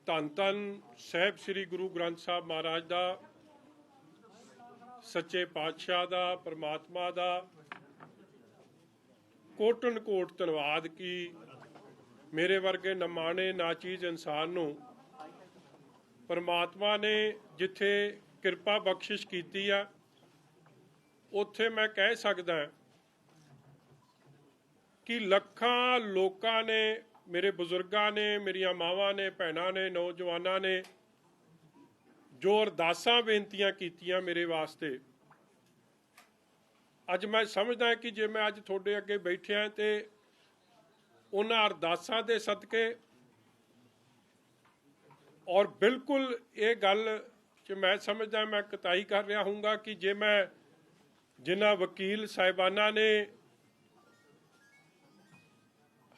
ਧੰਨ ਧੰਨ ਸਾਹਿਬ ਸ੍ਰੀ ਗੁਰੂ ਗ੍ਰੰਥ ਸਾਹਿਬ ਮਹਾਰਾਜ ਦਾ, ਸੱਚੇ ਪਾਤਸ਼ਾਹ ਦਾ, परमात्मा ਦਾ कोटन कोट धन्नवाद कि मेरे वर्गे नमाणे नाचीज़ इंसान नूं परमात्मा ने जिथे किरपा बख्शिश कीती आ उत्थे मैं कह सकदा कि लखां लोकां ने, मेरे बुजुर्गां ने, मेरियां मावां ने, भैणां ने, नौजवानां ने जो अरदासां बेनतियां कीतियां मेरे वास्ते, अज मैं समझदा कि जे मैं अज तुहाडे अगे बैठिया तो उन्हां अरदासां दे सदके और बिल्कुल ये गल च मैं समझदा मैं कताई कर रहा हूँगा कि जे मैं जिन्हां वकील साहिबाना ने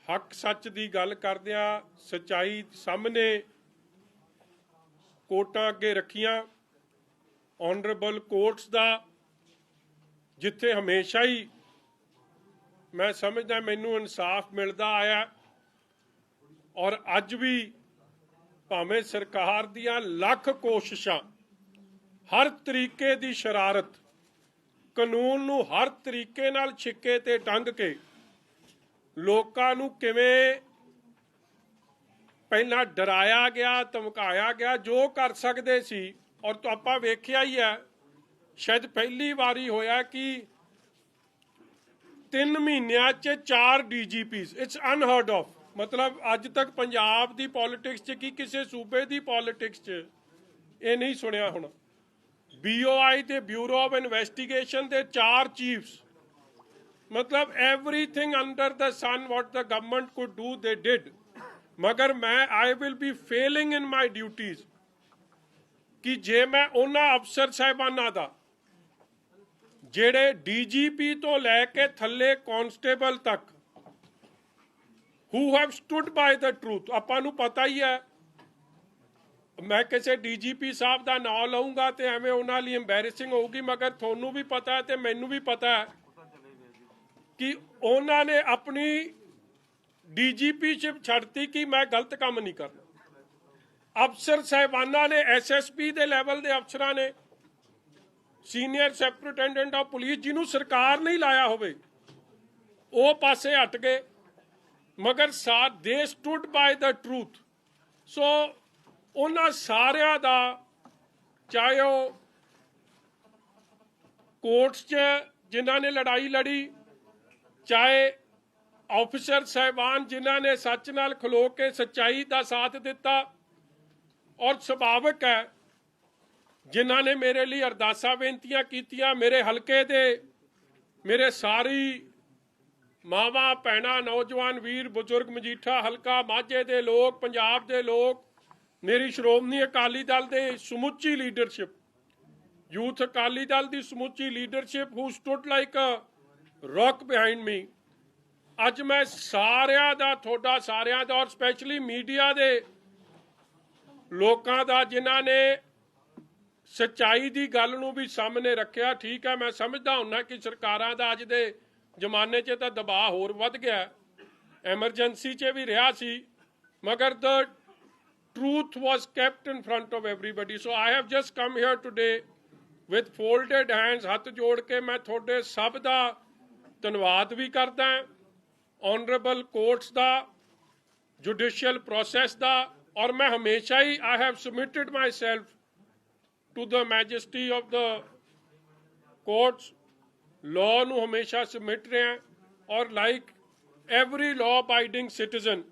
हक सच की गल करदियां सच्चाई सामने कोर्टां अगे रखियां, ऑनरेबल कोर्ट्स दा जिथे हमेशा ही मैं समझदा मैनू इंसाफ मिलता आया और अज भी भावें सरकार दियां लख कोशिशां, हर तरीके की शरारत, कानून नू हर तरीके नाल छिक्के ते टंग के लोकां नू किवें पहला डराया गया, धमकाया गया, जो कर सकते सी। और तो आपां वेखिया ही है, शायद पहली बारी होया कि 3 महीनों च 4 DGPs, इट्स अनहर्ड ऑफ। मतलब अज तक पंजाब की पॉलिटिक्स च कि किसी सूबे की पॉलिटिक्स च ये नहीं सुनिया होना। BOI ते ब्यूरो ऑफ इन्वेस्टिगेशन के 4 चीफ्स, मतलब everything under the sun what the government could do they did. मगर मैं I will be failing in my duties कि जे मैं उन्हां अफसर साहिबाना दा ਜਿਹੜੇ DGP तो लैके थले कॉन्स्टेबल तक who have stood by the truth, ਆਪਾਂ ਨੂੰ पता ही है। मैं किसी DGP साहब का नाम लऊँगा तो एवें उन्हां लई एम्बैरसिंग होगी, मगर थोनू भी पता है तो मैनू भी पता है कि उन्होंने अपनी DGPशिप छड्डती कि मैं गलत काम नहीं करना। अफसर साहिबाना ने, SSP के लैवल के अफसरां ने, सीनियर सुपरिटेंडेंट ऑफ पुलिस जिन्हों सरकार नहीं लाया होवे वो पासे हट गए, मगर they stood by the truth. So उन्हां सारियां दा, चाहे वो कोर्ट्स च जिन्हां ने लड़ाई लड़ी, चाहे ऑफिसर साहिबान जिन्हां ने सच नाल खलो के सच्चाई का साथ दिता, और सुभाविक है जिन्हां ने मेरे लिए अरदासां बेनतियां कीतियां, मेरे हलके दे मेरे सारी मावां भैणां, नौजवान वीर बुजुर्ग, मजीठा हलका माझे दे लोग, पंजाब दे लोग, मेरी श्रोमणी अकाली दल दे समुची लीडरशिप, यूथ अकाली दल की समुची leadership who stood like a rock behind me. अज मैं सारियां दा, थोड़ा सारियां दा, और स्पैशली मीडिया दे लोकां दा जिन्हां ने सच्चाई की गल नूं भी सामने रखिया। ठीक है, मैं समझदा हुन्ना कि सरकारां दा अज दे जमाने च तां दबाव होर वध गया, एमरजेंसी च भी रहा सी, मगर the truth was kept in front of everybody. So I have just come here today with folded hands, हथ जोड़ के मैं थोड़े सब दा धन्नवाद भी करदा, ऑनरेबल कोर्ट्स दा, जुडिशियल प्रोसैस दा, और मैं हमेशा ही I have submitted myself to the majesty of the courts. Law नूं हमेशा सबमिट रहे हैं, और like every law abiding citizen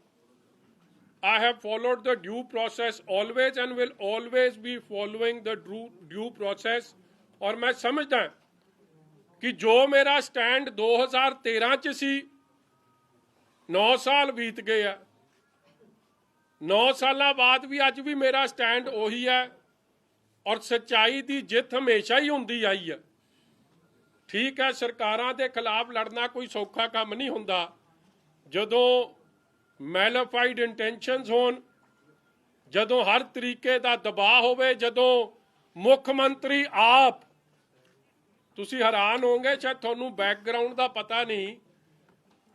I have followed the due process always and will always be following the due process। और मैं समझदा कि जो मेरा स्टैंड 2013 च सी, 9 साल बीत गए हैं, 9 साल बाद भी अज भी मेरा स्टैंड उही है, और सच्चाई की जित हमेशा ही होंदी आई है। ठीक है, सरकारां दे खिलाफ लड़ना कोई सौखा काम नहीं हुंदा, जदों मैलाफाइड इंटेंशनस होन, जदों हर तरीके का दबाव होवे, जदों मुख मंत्री आप, तुसी हैरान होंगे, शायद तुहानूं बैकग्राउंड का पता नहीं,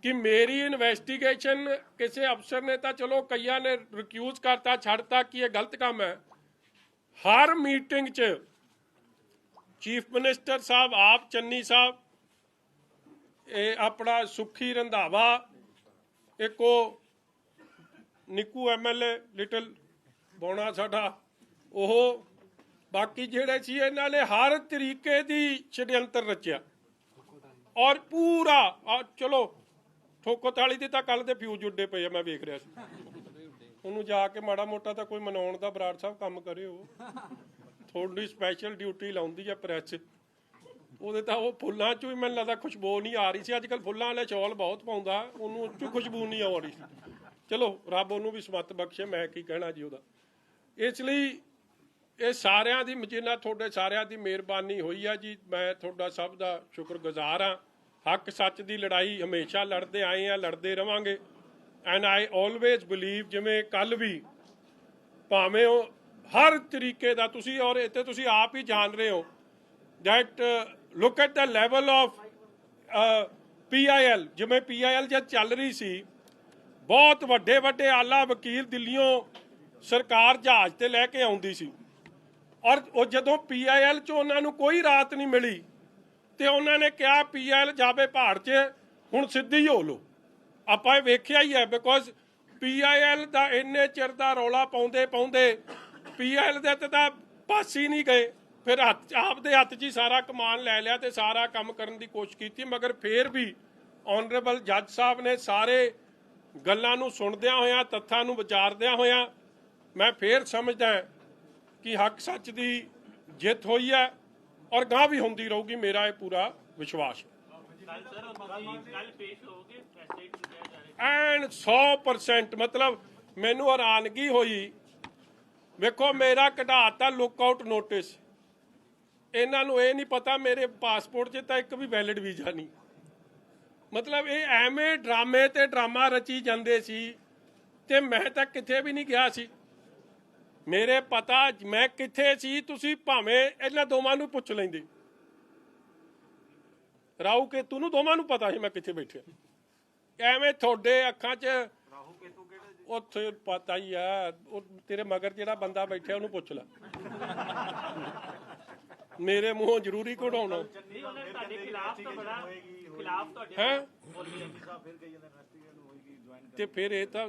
ਕਿ ਮੇਰੀ ਇਨਵੈਸਟੀਗੇਸ਼ਨ ਕਿਸੇ ਅਫਸਰ ਨੇ ਤਾਂ ਚਲੋ ਕਈਆਂ ਨੇ ਰਿਕਿਊਜ਼ ਕਰਤਾ, ਛੱਡਤਾ ਕਿ ਇਹ ਗਲਤ ਕੰਮ ਹੈ। ਹਰ ਮੀਟਿੰਗ 'ਚ ਚੀਫ ਮਿਨਿਸਟਰ ਸਾਹਿਬ ਆਪ, ਚੰਨੀ ਸਾਹਿਬ, ਇਹ ਆਪਣਾ ਸੁੱਖੀ ਰੰਧਾਵਾ, ਇੱਕ ਉਹ ਨਿੱਕੂ MLA ਲਿਟਲ ਬੋਣਾ ਸਾਡਾ, ਉਹ ਬਾਕੀ ਜਿਹੜੇ ਸੀ, ਇਹਨਾਂ ਨੇ ਹਰ ਤਰੀਕੇ ਦੀ ਛਿੜਯੰਤਰ ਰਚਿਆ ਔਰ ਪੂਰਾ ਚਲੋ ਠੋਕੋ ਤਾਲੀ ਦੀ ਤਾਂ ਕੱਲ ਦੇ ਫਿਊਜ਼ ਉੱਡੇ ਪਏ ਆ, ਮੈਂ ਵੇਖ ਰਿਹਾ ਸੀ ਉਹਨੂੰ। ਜਾ ਕੇ ਮਾੜਾ ਮੋਟਾ ਤਾਂ ਕੋਈ ਮਨਾਉਣ ਦਾ ਬਰਾੜ ਸਾਹਿਬ ਕੰਮ ਕਰਿਓ, ਥੋੜੀ ਸਪੈਸ਼ਲ ਡਿਊਟੀ ਲਾਉਂਦੀ ਆ ਪ੍ਰੈਸ, ਉਹਦੇ ਤਾਂ ਉਹ ਫੁੱਲਾਂ 'ਚੋਂ ਹੀ ਮੈਨੂੰ ਲੱਗਦਾ ਖੁਸ਼ਬੂ ਨਹੀਂ ਆ ਰਹੀ ਸੀ। ਅੱਜ ਕੱਲ੍ਹ ਫੁੱਲਾਂ ਵਾਲੇ ਚੌਲ ਬਹੁਤ ਪਾਉਂਦਾ, ਉਹਨੂੰ ਉਹ 'ਚੋਂ ਖੁਸ਼ਬੂ ਨਹੀਂ ਆ ਰਹੀ ਸੀ। ਚਲੋ ਰੱਬ ਉਹਨੂੰ ਵੀ ਸਮੱਤ ਬਖਸ਼ੇ, ਮੈਂ ਕੀ ਕਹਿਣਾ ਜੀ ਉਹਦਾ। ਇਸ ਲਈ ਇਹ ਸਾਰਿਆਂ ਦੀ, ਜਿੰਨਾ ਤੁਹਾਡੇ ਸਾਰਿਆਂ ਦੀ ਮਿਹਰਬਾਨੀ ਹੋਈ ਆ ਜੀ, ਮੈਂ ਤੁਹਾਡਾ ਸਭ ਦਾ ਸ਼ੁਕਰਗੁਜ਼ਾਰ ਹਾਂ। ਹੱਕ ਸੱਚ ਦੀ ਲੜਾਈ ਹਮੇਸ਼ਾ ਲੜਦੇ ਆਏ ਆ, ਲੜਦੇ ਰਵਾਂਗੇ। ਐਂਡ ਆਈ ਆਲਵੇਜ਼ ਬਿਲੀਵ, ਜਿਵੇਂ ਕੱਲ ਵੀ ਭਾਵੇਂ ਉਹ ਹਰ ਤਰੀਕੇ ਦਾ ਤੁਸੀਂ, ਔਰ ਇੱਥੇ ਤੁਸੀਂ ਆਪ ਹੀ ਜਾਣ ਰਹੇ ਹੋ that look at the level of PIL, ਜਿਵੇਂ PIL ਜਦ ਚੱਲ ਰਹੀ ਸੀ, ਬਹੁਤ ਵੱਡੇ ਵੱਡੇ ਆਲਾ ਵਕੀਲ ਦਿੱਲੀੋਂ ਸਰਕਾਰ ਜਹਾਜ਼ ਤੇ ਲੈ ਕੇ ਆਉਂਦੀ ਸੀ, ਔਰ ਉਹ ਜਦੋਂ PIL 'ਚ ਉਹਨਾਂ ਨੂੰ ਕੋਈ ਰਾਹਤ ਨਹੀਂ ਮਿਲੀ ਤੇ ਉਹਨਾਂ ਨੇ ਕਿਹਾ PIL ਜਾਵੇ ਪਹਾੜ 'ਚ, ਹੁਣ ਸਿੱਧੀ ਹੋ ਲਓ। ਆਪਾਂ ਇਹ ਵੇਖਿਆ ਹੀ ਹੈ, ਬਿਕੋਜ਼ PIL ਦਾ ਇੰਨੇ ਚਿਰ ਦਾ ਰੌਲਾ ਪਾਉਂਦੇ PIL ਦੇ ਤੇ ਤਾਂ ਪਾਸ ਹੀ ਨਹੀਂ ਗਏ। ਫਿਰ ਆਪਦੇ ਹੱਥ 'ਚ ਹੀ ਸਾਰਾ ਕਮਾਨ ਲੈ ਲਿਆ ਤੇ ਸਾਰਾ ਕੰਮ ਕਰਨ ਦੀ ਕੋਸ਼ਿਸ਼ ਕੀਤੀ, ਮਗਰ ਫਿਰ ਵੀ ਆਨਰੇਬਲ ਜੱਜ ਸਾਹਿਬ ਨੇ ਸਾਰੇ ਗੱਲਾਂ ਨੂੰ ਸੁਣਦਿਆਂ ਹੋਇਆਂ, ਤੱਥਾਂ ਨੂੰ ਵਿਚਾਰਦਿਆਂ ਹੋਇਆਂ, ਮੈਂ ਫਿਰ ਸਮਝਦਾ ਕਿ ਹੱਕ ਸੱਚ ਦੀ ਜਿੱਤ ਹੋਈ ਹੈ ਔਰ ਗਾਂ ਵੀ ਹੁੰਦੀ ਰਹੂਗੀ, ਮੇਰਾ ਇਹ ਪੂਰਾ ਵਿਸ਼ਵਾਸ ਐਂਡ 100%। ਮਤਲਬ ਮੈਨੂੰ ਹੈਰਾਨਗੀ ਹੋਈ, ਵੇਖੋ ਮੇਰਾ ਕਢਾਤਾ ਲੁੱਕ ਆਊਟ ਨੋਟਿਸ, ਇਹਨਾਂ ਨੂੰ ਇਹ ਨਹੀਂ ਪਤਾ ਮੇਰੇ ਪਾਸਪੋਰਟ 'ਚ ਤਾਂ ਇੱਕ ਵੀ ਵੈਲਿਡ ਵੀਜ਼ਾ ਨਹੀਂ। ਮਤਲਬ ਇਹ ਐਵੇਂ ਡਰਾਮੇ ਤੇ ਡਰਾਮਾ ਰਚੀ ਜਾਂਦੇ ਸੀ ਤੇ ਮੈਂ ਤਾਂ ਕਿਤੇ ਵੀ ਨਹੀਂ ਗਿਆ ਸੀ। ਮੇਰੇ ਪਤਾ ਮੈਂ ਕਿੱਥੇ ਸੀ, ਤੁਸੀਂ ਭਾਵੇਂ ਇਹਨਾਂ ਦੋਵਾਂ ਨੂੰ ਪੁੱਛ ਲੈਂਦੇ, ਰਾਹੂ ਕੇਤੂ ਨੂੰ, ਦੋਵਾਂ ਨੂੰ ਪਤਾ ਸੀ ਮੈਂ ਕਿੱਥੇ ਬੈਠਿਆ। ਐਵੇਂ ਤੁਹਾਡੇ ਅੱਖਾਂ 'ਚ ਉੱਥੇ ਪਤਾ ਹੀ ਆ, ਉਹ ਤੇਰੇ ਮਗਰ ਜਿਹੜਾ ਬੰਦਾ ਬੈਠਿਆ ਉਹਨੂੰ ਪੁੱਛ ਲੈ, ਮੇਰੇ ਮੂੰਹੋਂ ਜ਼ਰੂਰੀ ਕਢਾਉਣਾ ਹੈ। ਤੇ ਫਿਰ ਇਹ ਤਾਂ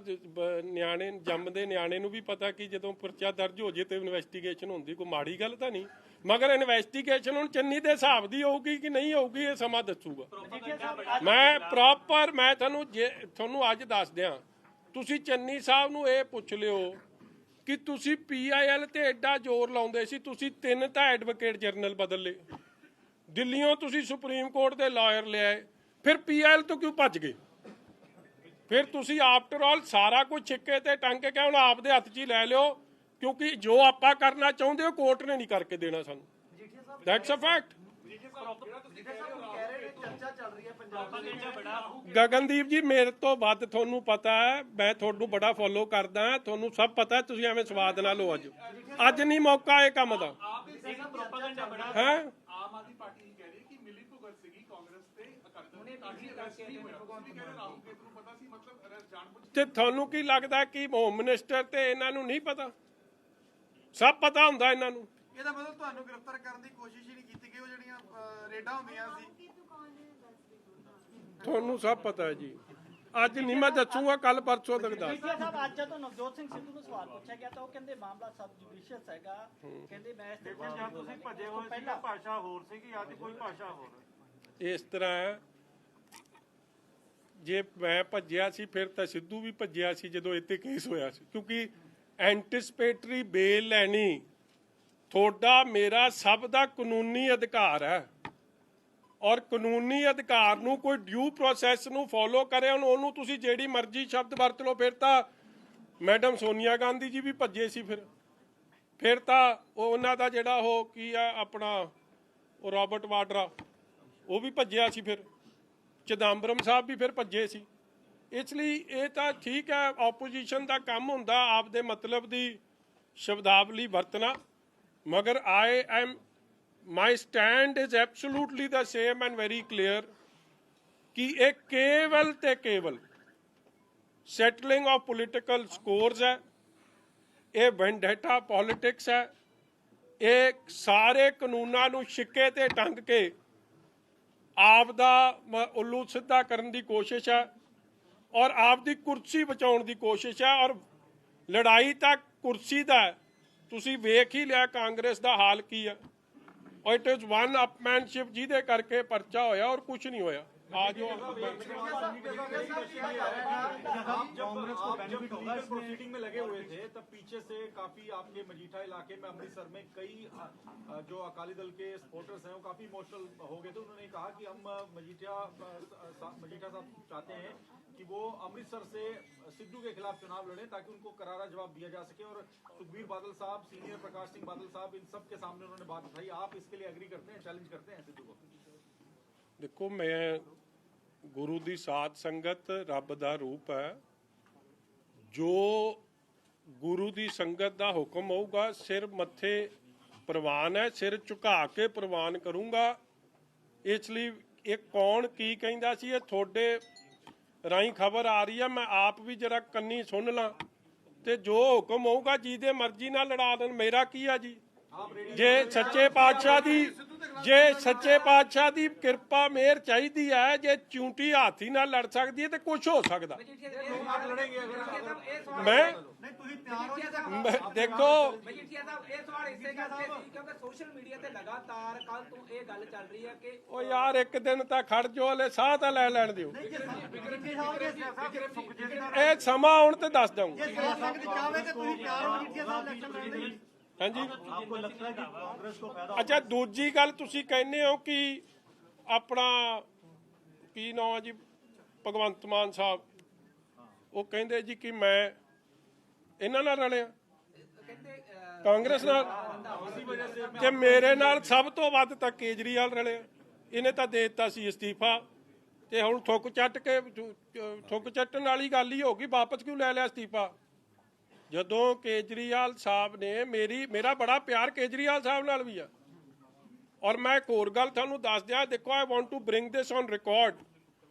ਨਿਆਣੇ ਜੰਮਦੇ ਨਿਆਣੇ ਨੂੰ ਵੀ ਪਤਾ ਕਿ ਜਦੋਂ ਪਰਚਾ ਦਰਜ ਹੋ ਜੇ ਤੇ ਇਨਵੈਸਟੀਗੇਸ਼ਨ ਹੁੰਦੀ, ਕੋਈ ਮਾੜੀ ਗੱਲ ਤਾਂ ਨਹੀਂ। ਮਗਰ ਇਨਵੈਸਟੀਗੇਸ਼ਨ ਹੁਣ ਚੰਨੀ ਦੇ ਹਿਸਾਬ ਦੀ ਹੋਊਗੀ ਕਿ ਨਹੀਂ ਹੋਊਗੀ, ਇਹ ਸਮਾਂ ਦੱਸੂਗਾ। ਮੈਂ ਪ੍ਰੋਪਰ, ਮੈਂ ਤੁਹਾਨੂੰ ਅੱਜ ਦੱਸ ਦਿਆਂ, ਤੁਸੀਂ ਚੰਨੀ ਸਾਹਿਬ ਨੂੰ ਇਹ ਪੁੱਛ ਲਿਓ ਕਿ ਤੁਸੀਂ PIL ਤੇ ਐਡਾ ਜ਼ੋਰ ਲਾਉਂਦੇ ਸੀ, ਤੁਸੀਂ 3 ਤਾਂ ਐਡਵੋਕੇਟ ਜਨਰਲ ਬਦਲ ਲਏ, ਦਿੱਲੀੋਂ ਤੁਸੀਂ ਸੁਪਰੀਮ ਕੋਰਟ ਦੇ ਲਾਇਰ ਲਿਆਏ, ਫਿਰ PIL ਤੋਂ ਕਿਉਂ ਭੱਜ ਗਏ? ਫਿਰ ਤੁਸੀਂ ਆਫਟਰ ਆਲ ਸਾਰਾ ਕੁਝ ਛਿੱਕੇ ਤੇ ਟੰਗ ਕੇ ਹੁਣ ਆਪਦੇ ਹੱਥ 'ਚ ਹੀ ਲੈ ਲਿਓ, ਕਿਉਂਕਿ ਜੋ ਆਪਾਂ ਕਰਨਾ ਚਾਹੁੰਦੇ ਹੋ ਕੋਰਟ ਨੇ ਨਹੀਂ ਕਰਕੇ ਦੇਣਾ ਸਾਨੂੰ। That's a fact. ਗਗਨਦੀਪ ਜੀ, ਮੇਰੇ ਤੋਂ ਵੱਧ ਤੁਹਾਨੂੰ ਪਤਾ ਹੈ, ਮੈਂ ਤੁਹਾਨੂੰ ਬੜਾ ਫੋਲੋ ਕਰਦਾ, ਤੁਹਾਨੂੰ ਸਭ ਪਤਾ, ਤੁਸੀਂ ਐਵੇਂ ਸਵਾਦ ਨਾ ਲਓ। ਅੱਜ ਨਹੀਂ ਮੌਕਾ ਇਹ ਕੰਮ ਦਾ ਹੈ। ਤੇ ਤੁਹਾਨੂੰ ਕੀ ਲੱਗਦਾ ਕਿ ਹੋਮ ਮਿਨਿਸਟਰ ਤੇ ਇਹਨਾਂ ਨੂੰ ਨਹੀਂ ਪਤਾ? ਸਭ ਪਤਾ ਹੁੰਦਾ ਇਹਨਾਂ ਨੂੰ। ਇਹਦਾ ਮਤਲਬ ਤੁਹਾਨੂੰ ਗ੍ਰਿਫਤਾਰ ਕਰਨ ਦੀ ਕੋਸ਼ਿਸ਼ ਹੀ ਨਹੀਂ ਕੀਤੀ ਗਈ, ਉਹ ਜਿਹੜੀਆਂ ਰੇਡਾਂ ਹੁੰਦੀਆਂ ਸੀ ਤੁਹਾਨੂੰ ਸਭ ਪਤਾ ਹੈ ਜੀ। ਅੱਜ ਨਹੀਂ ਮੈਂ ਦੱਸੂਗਾ, ਕੱਲ ਪਰਸੋਂ ਤੱਕ ਦੱਸ। ਅੱਜ ਜਦੋਂ ਨਵਜੋਤ ਸਿੰਘ ਸਿੱਧੂ ਨੂੰ ਸਵਾਲ ਪੁੱਛਿਆ ਗਿਆ ਤਾਂ ਉਹ ਕਹਿੰਦੇ ਮਾਮਲਾ ਸਬ ਜੁਡੀਸ਼ੀਅਸ ਹੈਗਾ, ਕਹਿੰਦੇ ਮੈਂ ਜਦ ਤੁਸੀਂ ਭੱਜੇ ਹੋਏ ਸੀ ਭਾਸ਼ਾ ਹੋਰ ਸੀਗੀ, ਅੱਜ ਕੋਈ ਭਾਸ਼ਾ ਹੋਰ। ਇਸ ਤਰ੍ਹਾਂ ਹੈ, ਜੇ ਮੈਂ ਭੱਜਿਆ ਸੀ ਫਿਰ ਤਾਂ ਸਿੱਧੂ ਵੀ ਭੱਜਿਆ ਸੀ ਜਦੋਂ ਇੱਥੇ ਕੇਸ ਹੋਇਆ ਸੀ, ਕਿਉਂਕਿ ਐਂਟੀਸਪੇਟਰੀ ਬੇਲ ਲੈਣੀ ਤੁਹਾਡਾ ਮੇਰਾ ਸਭ ਦਾ ਕਾਨੂੰਨੀ ਅਧਿਕਾਰ ਹੈ, ਔਰ ਕਾਨੂੰਨੀ ਅਧਿਕਾਰ ਨੂੰ ਕੋਈ ਡਿਊ ਪ੍ਰੋਸੈਸ ਨੂੰ ਫੋਲੋ ਕਰੇ। ਉਹਨੂੰ ਤੁਸੀਂ ਜਿਹੜੀ ਮਰਜ਼ੀ ਸ਼ਬਦ ਵਰਤ ਲਓ। ਫਿਰ ਤਾਂ ਮੈਡਮ ਸੋਨੀਆ ਗਾਂਧੀ ਜੀ ਵੀ ਭੱਜੇ ਸੀ, ਫਿਰ ਤਾਂ ਉਹਨਾਂ ਦਾ ਜਿਹੜਾ ਉਹ ਕੀ ਆ ਆਪਣਾ ਉਹ ਰਾਬਰਟ ਵਾਡਰਾ, ਉਹ ਵੀ ਭੱਜਿਆ ਸੀ, ਫਿਰ ਚਿਦੰਬਰਮ ਸਾਹਿਬ ਵੀ ਫਿਰ ਭੱਜੇ ਸੀ। ਇਸ ਲਈ ਇਹ ਤਾਂ ਠੀਕ ਹੈ, ਆਪੋਜੀਸ਼ਨ ਦਾ ਕੰਮ ਹੁੰਦਾ ਆਪਦੇ ਮਤਲਬ ਦੀ ਸ਼ਬਦਾਵਲੀ ਵਰਤਣਾ, ਮਗਰ my stand is absolutely the same and very clear ਕਿ ਇਹ ਕੇਵਲ ਤੇ ਕੇਵਲ ਸੈਟਲਿੰਗ ਆਫ ਪੋਲੀਟੀਕਲ ਸਕੋਰਸ ਹੈ, ਇਹ ਵੈਂਡੇਟਾ ਪੋਲਿਟਿਕਸ ਹੈ, ਇਹ ਸਾਰੇ ਕਾਨੂੰਨਾਂ ਨੂੰ ਛਿੱਕੇ ਤੇ ਟੰਗ ਕੇ ਆਪ ਦਾ ਉੱਲੂ ਸਿੱਧਾ ਕਰਨ ਦੀ ਕੋਸ਼ਿਸ਼ ਹੈ ਔਰ ਆਪ ਦੀ ਕੁਰਸੀ ਬਚਾਉਣ ਦੀ ਕੋਸ਼ਿਸ਼ ਹੈ। ਔਰ ਲੜਾਈ ਤਾਂ ਕੁਰਸੀ ਦਾ ਹੈ। ਤੁਸੀਂ ਵੇਖ ਹੀ ਲਿਆ ਕਾਂਗਰਸ ਦਾ ਹਾਲ ਕੀ ਹੈ। ਔਰ ਇਟ ਇਜ਼ ਵਨ ਅਪਮੈਨਸ਼ਿਪ ਜਿਹਦੇ ਕਰਕੇ ਪਰਚਾ ਹੋਇਆ ਔਰ ਕੁਝ ਨਹੀਂ ਹੋਇਆ। ਆ ਜਾਓ प्रोसीडिंग में लगे हुए थे तब पीछे से काफी आपके मजीठा इलाके में अमृतसर में कई जो अकाली दल के सपोर्टर्स हैं वो काफी इमोशनल हो गए थे। उन्होंने कहा कि हम मजीठा साहब चाहते हैं कि वो अमृतसर से सिद्धू के खिलाफ चुनाव लड़े ताकि उनको करारा जवाब दिया जा सके। और सुखबीर बादल साहब, सीनियर प्रकाश सिंह बादल साहब, इन सब के सामने उन्होंने बात उठाई। आप इसके लिए एग्री करते हैं, चैलेंज करते हैं सिद्धू को? देखो, मैं गुरु दी साध संगत रब दा रूप है। जो गुरु दी संगत दा हुक्म होगा सिर मत्थे प्रवान है, सिर झुका के प्रवान करूँगा। इसलिए ये कौन की कहंदा सी, ये थोड़े राही खबर आ रही है, मैं आप भी जरा कन्नी सुन ला। ते जो हुक्म होगा जिहदे मर्जी नाल लड़ा देण, मेरा की है जी। जे सच्चे पातशाह दी कृपा मेहर चाहिदी है, जे चूंटी हाथी नाल लड़ सकदी है तो कुछ हो सकदा। मैं देखो सोशल मीडिया ते लगातार कल तो ये गल चल रही है कि ओ यार एक दिन तां खड़ जो, हले साह तां लै लैण दिओ। ਇਹ ਸਮਾਂ ਆਉਣ ਤੇ ਦੱਸ ਦਊਂ। ਹਾਂਜੀ, ਅੱਛਾ ਦੂਜੀ ਗੱਲ ਤੁਸੀਂ ਕਹਿੰਦੇ ਹੋ ਕਿ ਆਪਣਾ ਕੀ ਨਾਮ ਹੈ ਜੀ, ਭਗਵੰਤ ਮਾਨ ਸਾਹਿਬ, ਉਹ ਕਹਿੰਦੇ ਜੀ ਕਿ ਮੈਂ ਇਹਨਾਂ ਨਾਲ ਰਲਿਆ ਕਾਂਗਰਸ ਨਾਲ, ਤੇ ਮੇਰੇ ਨਾਲ ਸਭ ਤੋਂ ਵੱਧ ਤਾਂ ਕੇਜਰੀਵਾਲ ਰਲਿਆ। ਇਹਨੇ ਤਾਂ ਦੇ ਦਿੱਤਾ ਸੀ ਅਸਤੀਫਾ, ਤੇ ਹੁਣ ਥੁੱਕ ਚੱਟਣ ਵਾਲੀ ਗੱਲ ਹੀ ਹੋ ਗਈ। ਵਾਪਸ ਕਿਉਂ ਲੈ ਲਿਆ ਅਸਤੀਫਾ? ਜਦੋਂ ਕੇਜਰੀਵਾਲ ਸਾਹਿਬ ਨੇ ਮੇਰਾ ਬੜਾ ਪਿਆਰ ਕੇਜਰੀਵਾਲ ਸਾਹਿਬ ਨਾਲ ਵੀ ਆ। ਔਰ ਮੈਂ ਇੱਕ ਹੋਰ ਗੱਲ ਤੁਹਾਨੂੰ ਦੱਸ ਦਿਆਂ, ਦੇਖੋ I want to bring this on record.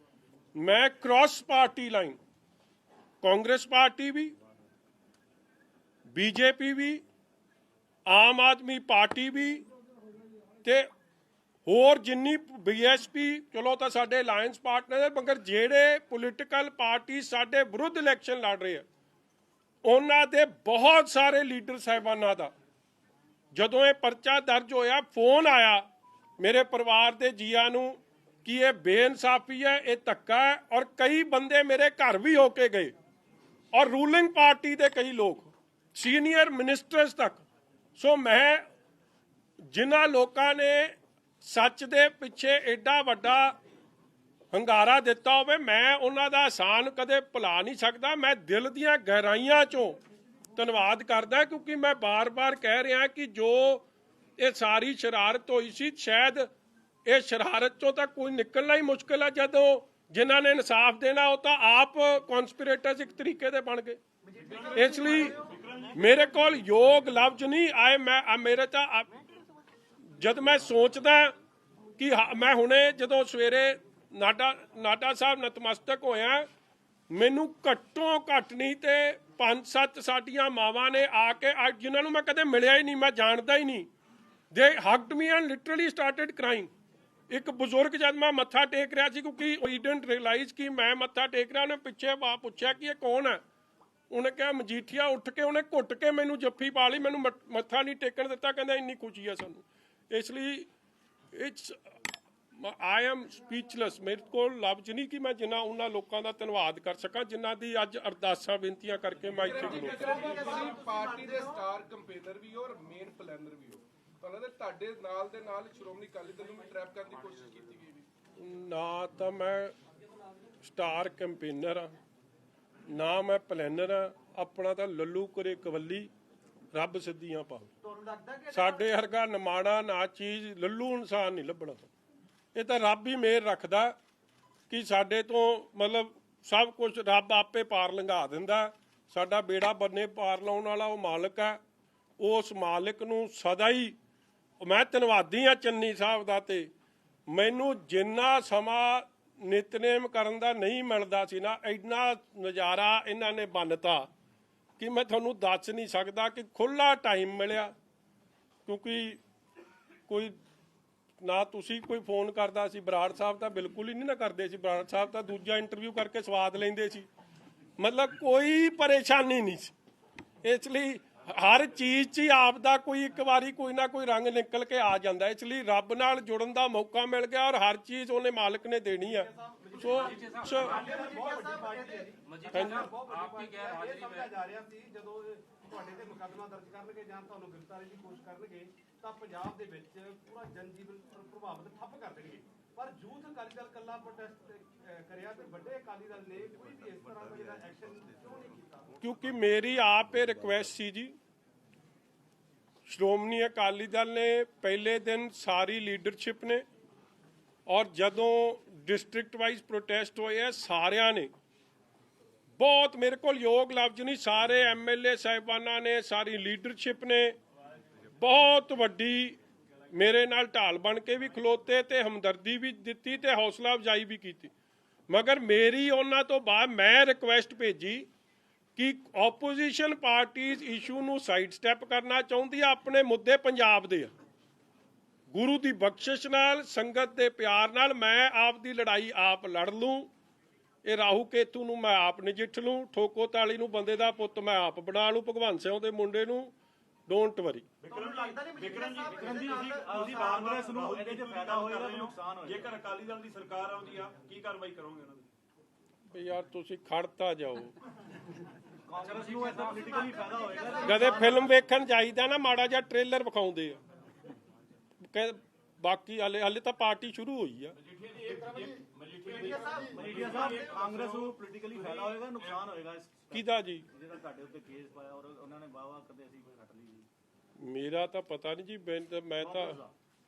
ਮੈਂ cross party line, Congress party ਵੀ, ਬੀਜੇਪੀ ਵੀ, ਆਮ ਆਦਮੀ ਪਾਰਟੀ ਵੀ, ਤੇ ਹੋਰ ਜਿੰਨੀ ਬੀਐਸਪੀ, ਚਲੋ ਤਾਂ ਸਾਡੇ ਅਲਾਇੰਸ ਪਾਰਟਨਰ ਹੈ, ਮਗਰ ਜਿਹੜੇ ਪੋਲੀਟੀਕਲ ਪਾਰਟੀ ਸਾਡੇ ਵਿਰੁੱਧ ਇਲੈਕਸ਼ਨ ਲੜ ਰਹੇ ਆ, ਉਹਨਾਂ ਦੇ ਬਹੁਤ ਸਾਰੇ ਲੀਡਰ ਸਾਹਿਬਾਨਾਂ ਦਾ ਜਦੋਂ ਇਹ ਪਰਚਾ ਦਰਜ ਹੋਇਆ ਫੋਨ ਆਇਆ ਮੇਰੇ ਪਰਿਵਾਰ ਦੇ ਜੀਆਂ ਨੂੰ ਕਿ ਇਹ ਬੇਇਨਸਾਫੀ ਹੈ, ਇਹ ਧੱਕਾ ਹੈ। ਔਰ ਕਈ ਬੰਦੇ ਮੇਰੇ ਘਰ ਵੀ ਹੋ ਕੇ ਗਏ, ਔਰ ਰੂਲਿੰਗ ਪਾਰਟੀ ਦੇ ਕਈ ਲੋਕ, ਸੀਨੀਅਰ ਮਿਨਿਸਟਰਸ ਤੱਕ। ਸੋ ਮੈਂ ਜਿਨ੍ਹਾਂ ਲੋਕਾਂ ਨੇ ਸੱਚ ਦੇ ਪਿੱਛੇ ਐਡਾ ਵੱਡਾ ਹੰਗਾਰਾ ਦਿੱਤਾ ਹੋਵੇ, ਮੈਂ ਉਹਨਾਂ ਦਾ ਅਹਿਸਾਨ ਕਦੇ ਭੁਲਾ ਨਹੀਂ ਸਕਦਾ। ਮੈਂ ਦਿਲ ਦੀਆਂ ਗਹਿਰਾਈਆਂ ਚੋਂ ਧੰਨਵਾਦ ਕਰਦਾ, ਕਿਉਂਕਿ ਮੈਂ ਬਾਰ-ਬਾਰ ਕਹਿ ਰਿਹਾ ਕਿ ਜੋ ਇਹ ਸਾਰੀ ਸ਼ਰਾਰਤ ਹੋਈ ਸੀ, ਸ਼ਾਇਦ ਇਹ ਸ਼ਰਾਰਤ ਚੋਂ ਤਾਂ ਕੋਈ ਨਿਕਲਣਾ ਹੀ ਮੁਸ਼ਕਿਲ ਹੈ। ਜਦੋਂ ਜਿਨ੍ਹਾਂ ਨੇ ਇਨਸਾਫ ਦੇਣਾ ਉਹ ਤਾਂ ਆਪ ਕਨਸਪੀਰੇਟਰਸ ਇੱਕ ਤਰੀਕੇ ਦੇ ਬਣ ਗਏ। ਇਸ ਲਈ ਮੇਰੇ ਕੋਲ ਯੋਗ ਲਫ਼ਜ਼ ਨਹੀਂ ਮੇਰੇ ਤਾਂ ਜਦ ਮੈਂ ਸੋਚਦਾ ਕਿ ਮੈਂ ਹੁਣੇ ਜਦੋਂ ਸਵੇਰੇ ਨਾਡਾ ਸਾਹਿਬ ਨਤਮਸਤਕ ਹੋਇਆ, ਮੈਨੂੰ ਘੱਟੋ ਘੱਟ ਨਹੀਂ ਤੇ 5-7 ਸਾਡੀਆਂ ਮਾਵਾਂ ਨੇ ਆ ਕੇ, ਜਿਨ੍ਹਾਂ ਨੂੰ ਮੈਂ ਕਦੇ ਮਿਲਿਆ ਹੀ ਨਹੀਂ, ਮੈਂ ਜਾਣਦਾ ਹੀ ਨਹੀਂ, they hugged me and literally started crying. ਇੱਕ ਬਜ਼ੁਰਗ ਜਦ ਮੈਂ ਮੱਥਾ ਟੇਕ ਰਿਹਾ ਸੀ, ਕਿਉਂਕਿ ਹੀ ਡਿਡਨਟ ਰਿਅਲਾਈਜ਼ ਕਿ ਮੈਂ ਮੱਥਾ ਟੇਕ ਰਿਹਾ, ਉਹਨੇ ਪਿੱਛੇ ਪੁੱਛਿਆ ਕਿ ਇਹ ਕੌਣ ਹੈ। ਉਹਨੇ ਕਿਹਾ ਮਜੀਠੀਆ। ਉੱਠ ਕੇ ਉਹਨੇ ਘੁੱਟ ਕੇ ਮੈਨੂੰ ਜੱਫੀ ਪਾ ਲਈ, ਮੈਨੂੰ ਮੱਥਾ ਨਹੀਂ ਟੇਕਣ ਦਿੱਤਾ, ਕਹਿੰਦਾ ਇੰਨੀ ਖੁਸ਼ੀ ਹੈ ਸਾਨੂੰ। ਇਸ ਲਈ ਆਈ ਐਮ ਸਪੀਚਲੈਸ। ਮੇਰੇ ਕੋਲ ਲਫ਼ਜ਼ ਨਹੀਂ ਕਿ ਮੈਂ ਜਿੰਨਾ ਉਹਨਾਂ ਲੋਕਾਂ ਦਾ ਧੰਨਵਾਦ ਕਰ ਸਕਾਂ ਜਿਨ੍ਹਾਂ ਦੀ ਅੱਜ ਅਰਦਾਸਾਂ ਬੇਨਤੀਆਂ ਕਰਕੇ ਮੈਂ ਇੱਥੇ ਤੁਸੀਂ ਪਾਰਟੀ ਦੇ ਸਟਾਰ ਕੰਪੇਨਰ ਵੀ ਹੋ ਔਰ ਮੇਨ ਪਲੈਨਰ ਵੀ ਹੋ, ਤੁਹਾਨੂੰ ਤੁਹਾਡੇ ਨਾਲ ਦੇ ਨਾਲ ਸ਼੍ਰੋਮਣੀ ਅਕਾਲੀ ਦਲ ਨੂੰ ਵੀ ਟਰੈਪ ਕਰਨ ਦੀ ਕੋਸ਼ਿਸ਼ ਕੀਤੀ ਗਈ? ਨਾ ਤਾਂ ਮੈਂ ਸਟਾਰ ਕੰਪੇਨਰ ਆ, ਨਾ ਮੈਂ ਪਲੈਨਰ ਆ। ਆਪਣਾ ਤਾਂ ਲੱਲੂ ਕਰੇ ਕਵੱਲੀ, ਰੱਬ ਸਿੱਧੀਆਂ ਪਾਵੇ। ਸਾਡੇ ਵਰਗਾ ਨਿਮਾਣਾ ਨਾ ਚੀਜ਼ ਲੱਲੂ ਇਨਸਾਨ ਨਹੀਂ ਲੱਭਣਾ। ਇਹ ਤਾਂ ਰੱਬ ਹੀ ਮਿਹਰ ਰੱਖਦਾ ਕਿ ਸਾਡੇ ਤੋਂ ਮਤਲਬ ਸਭ ਕੁਝ ਰੱਬ ਆਪੇ ਪਾਰ ਲੰਘਾ ਦਿੰਦਾ। ਸਾਡਾ ਬੇੜਾ ਬੰਨੇ ਪਾਰ ਲਾਉਣ ਵਾਲਾ ਉਹ ਮਾਲਕ ਹੈ। ਉਸ ਮਾਲਕ ਨੂੰ ਸਦਾ ਹੀ ਮੈਂ ਧੰਨਵਾਦੀ ਹਾਂ ਚੰਨੀ ਸਾਹਿਬ ਦਾ। ਤੇ ਮੈਨੂੰ ਜਿੰਨਾ ਸਮਾਂ ਨਿਤਨੇਮ ਕਰਨ ਦਾ ਨਹੀਂ ਮਿਲਦਾ ਸੀ ਨਾ, ਇੰਨਾ ਨਜ਼ਾਰਾ ਇਹਨਾਂ ਨੇ ਬੰਨਤਾ ਕਿ ਮੈਂ ਤੁਹਾਨੂੰ ਦੱਸ ਨਹੀਂ ਸਕਦਾ ਕਿ ਖੁੱਲ੍ਹਾ ਟਾਈਮ ਮਿਲਿਆ, ਕਿਉਂਕਿ ਕੋਈ ਨਾ ਤੁਸੀਂ ਕੋਈ ਫੋਨ ਕਰਦਾ ਸੀ, ਬਰਾੜ ਸਾਹਿਬ ਤਾਂ ਬਿਲਕੁਲ ਹੀ ਨਹੀਂ ਨਾ ਕਰਦੇ ਸੀ, ਬਰਾੜ ਸਾਹਿਬ ਤਾਂ ਦੂਜਾ ਇੰਟਰਵਿਊ ਕਰਕੇ ਸਵਾਦ ਲੈਂਦੇ ਸੀ, ਮਤਲਬ ਕੋਈ ਪਰੇਸ਼ਾਨੀ ਨਹੀਂ ਸੀ। ਇਸ ਲਈ ਹਰ ਚੀਜ਼ 'ਚ ਹੀ ਆਪ ਦਾ ਕੋਈ ਇੱਕ ਵਾਰੀ ਕੋਈ ਨਾ ਕੋਈ ਰੰਗ ਨਿਕਲ ਕੇ ਆ ਜਾਂਦਾ, ਇਸ ਲਈ ਰੱਬ ਨਾਲ ਜੁੜਨ ਦਾ ਮੌਕਾ ਮਿਲ ਗਿਆ ਔਰ ਹਰ ਚੀਜ਼ ਉਹਨੇ ਮਾਲਕ ਨੇ ਦੇਣੀ ਆ। ਸੋ ਆਪ ਕੀ ਗੈਰ ਹਾਜ਼ਰੀ ਸਮਝਿਆ ਜਾ ਰਿਹਾ ਸੀ ਜਦੋਂ ਤੁਹਾਡੇ ਤੇ ਮੁਕੱਦਮਾ ਦਰਜ ਕਰਨਗੇ ਜਾਂ ਤੁਹਾਨੂੰ ਗ੍ਰਿਫਤਾਰੀ ਦੀ ਕੋਸ਼ਿਸ਼ ਕਰਨਗੇ ਤਾਂ ਪੰਜਾਬ ਦੇ ਵਿੱਚ ਪੂਰਾ ਜਨਜੀਵਨ ਪ੍ਰਭਾਵਿਤ ਠੱਪ ਕਰ ਦੇਣਗੇ, ਪਰ ਯੂਥ ਅਕਾਲੀ ਦਲ ਕੱਲਾ ਪ੍ਰੋਟੈਸਟ ਕਰਿਆ ਤੇ ਵੱਡੇ ਅਕਾਲੀ ਦਲ ਨੇ ਕੋਈ ਵੀ ਇਸ ਤਰ੍ਹਾਂ ਦਾ ਜਿਹੜਾ ਐਕਸ਼ਨ ਕਿਉਂ ਨਹੀਂ ਕੀਤਾ? ਕਿਉਂਕਿ ਮੇਰੀ ਆਪ ਇਹ ਰਿਕੁਐਸਟ ਸੀ ਜੀ, ਸ਼੍ਰੋਮਣੀ ਅਕਾਲੀ ਦਲ ਨੇ ਪਹਿਲੇ ਦਿਨ ਸਾਰੀ ਲੀਡਰਸ਼ਿਪ ਨੇ ਔਰ ਜਦੋਂ ਡਿਸਟ੍ਰਿਕਟ ਵਾਈਜ਼ ਪ੍ਰੋਟੈਸਟ ਹੋਏ ਆ ਸਾਰਿਆਂ ਨੇ ਬਹੁਤ, ਮੇਰੇ ਕੋਲ ਯੋਗ ਲਫ਼ਜ਼ ਨਹੀਂ, ਸਾਰੇ MLA ਸਾਹਿਬਾਨਾਂ ਨੇ, ਸਾਰੀ ਲੀਡਰਸ਼ਿਪ ਨੇ ਬਹੁਤ ਵੱਡੀ ਮੇਰੇ ਨਾਲ ਢਾਲ ਬਣ ਕੇ ਵੀ ਖਲੋਤੇ ਤੇ ਹਮਦਰਦੀ ਵੀ ਦਿੱਤੀ ਤੇ ਹੌਸਲਾ ਅਫਜ਼ਾਈ ਵੀ ਕੀਤੀ। ਮਗਰ ਮੇਰੀ ਉਹਨਾਂ ਤੋਂ ਬਾਅਦ ਮੈਂ ਰਿਕੁਐਸਟ ਭੇਜੀ ਕਿ ਆਪੋਜੀਸ਼ਨ ਪਾਰਟੀਜ਼ ਇਸ਼ੂ ਨੂੰ ਸਾਈਡ ਸਟੈਪ ਕਰਨਾ ਚਾਹੁੰਦੀ ਆ, ਆਪਣੇ ਮੁੱਦੇ ਪੰਜਾਬ ਦੇ ਆ, ਗੁਰੂ ਦੀ ਬਖਸ਼ਿਸ਼ ਨਾਲ, ਸੰਗਤ ਦੇ ਪਿਆਰ ਨਾਲ ਮੈਂ ਆਪ ਦੀ ਲੜਾਈ ਆਪ ਲੜ ਲੂੰ, ਇਹ ਰਾਹੂ ਕੇਤੂ ਨੂੰ ਮੈਂ ਆਪ ਨਜਿੱਠ ਲੂੰ, ਠੋਕੋ ਤਾਲੀ ਨੂੰ ਬੰਦੇ ਦਾ ਪੁੱਤ ਮੈਂ ਆਪ ਬਣਾ ਲੂੰ, ਭਗਵੰਤ ਸਿੰਘ ਦੇ ਮੁੰਡੇ ਨੂੰ ਡੋਂਟ ਵਰੀ। ਵਿਕਰਮ ਜੀ ਤੁਸੀਂ ਕਾਂਗਰਸ ਨੂੰ ਇਹਦੇ 'ਚ ਫਾਇਦਾ ਹੋਏਗਾ ਕਿ ਨੁਕਸਾਨ ਹੋਏਗਾ? ਜੇਕਰ ਅਕਾਲੀ ਦਲ ਦੀ ਸਰਕਾਰ ਆਉਂਦੀ ਆ ਕੀ ਕਾਰਵਾਈ ਕਰੋਗੇ ਉਹਨਾਂ ਦੀ? ਯਾਰ ਤੁਸੀਂ ਖੜਤਾ ਜਾਓ, ਕਾਂਗਰਸ ਨੂੰ ਇਹਦਾ ਪੋਲੀਟੀਕਲੀ ਫਾਇਦਾ ਹੋਏਗਾ? ਕਦੇ ਫਿਲਮ ਵੇਖਣ ਜਾਈਦਾ ਨਾ, ਮਾੜਾ ਜਿਹਾ ਟ੍ਰੇਲਰ ਵਿਖਾਉਂਦੇ ਆ, ਬਾਕੀ ਹਲੇ ਤਾਂ ਪਾਰਟੀ ਸ਼ੁਰੂ ਹੋਈ ਆ। ਮਜੀਠੀਆ ਸਾਹਿਬ, ਕਾਂਗਰਸ ਨੂੰ ਪੋਲੀਟੀਕਲੀ ਫਾਇਦਾ ਹੋਏਗਾ ਨੁਕਸਾਨ ਹੋਏਗਾ? ਕਿਹਦਾ ਜੀ? ਜਿਹੜਾ ਤੁਹਾਡੇ ਉੱਤੇ ਕੇਸ ਪਾਇਆ ਔਰ ਉਹਨਾਂ ਨੇ ਵਾਵਾ ਕਦੇ ਅਸੀਂ ਕੋਈ ਘਟ ਲਈ ਜੀ। ਮੇਰਾ ਤਾਂ ਪਤਾ ਨਹੀਂ ਜੀ, ਮੈਂ ਤਾਂ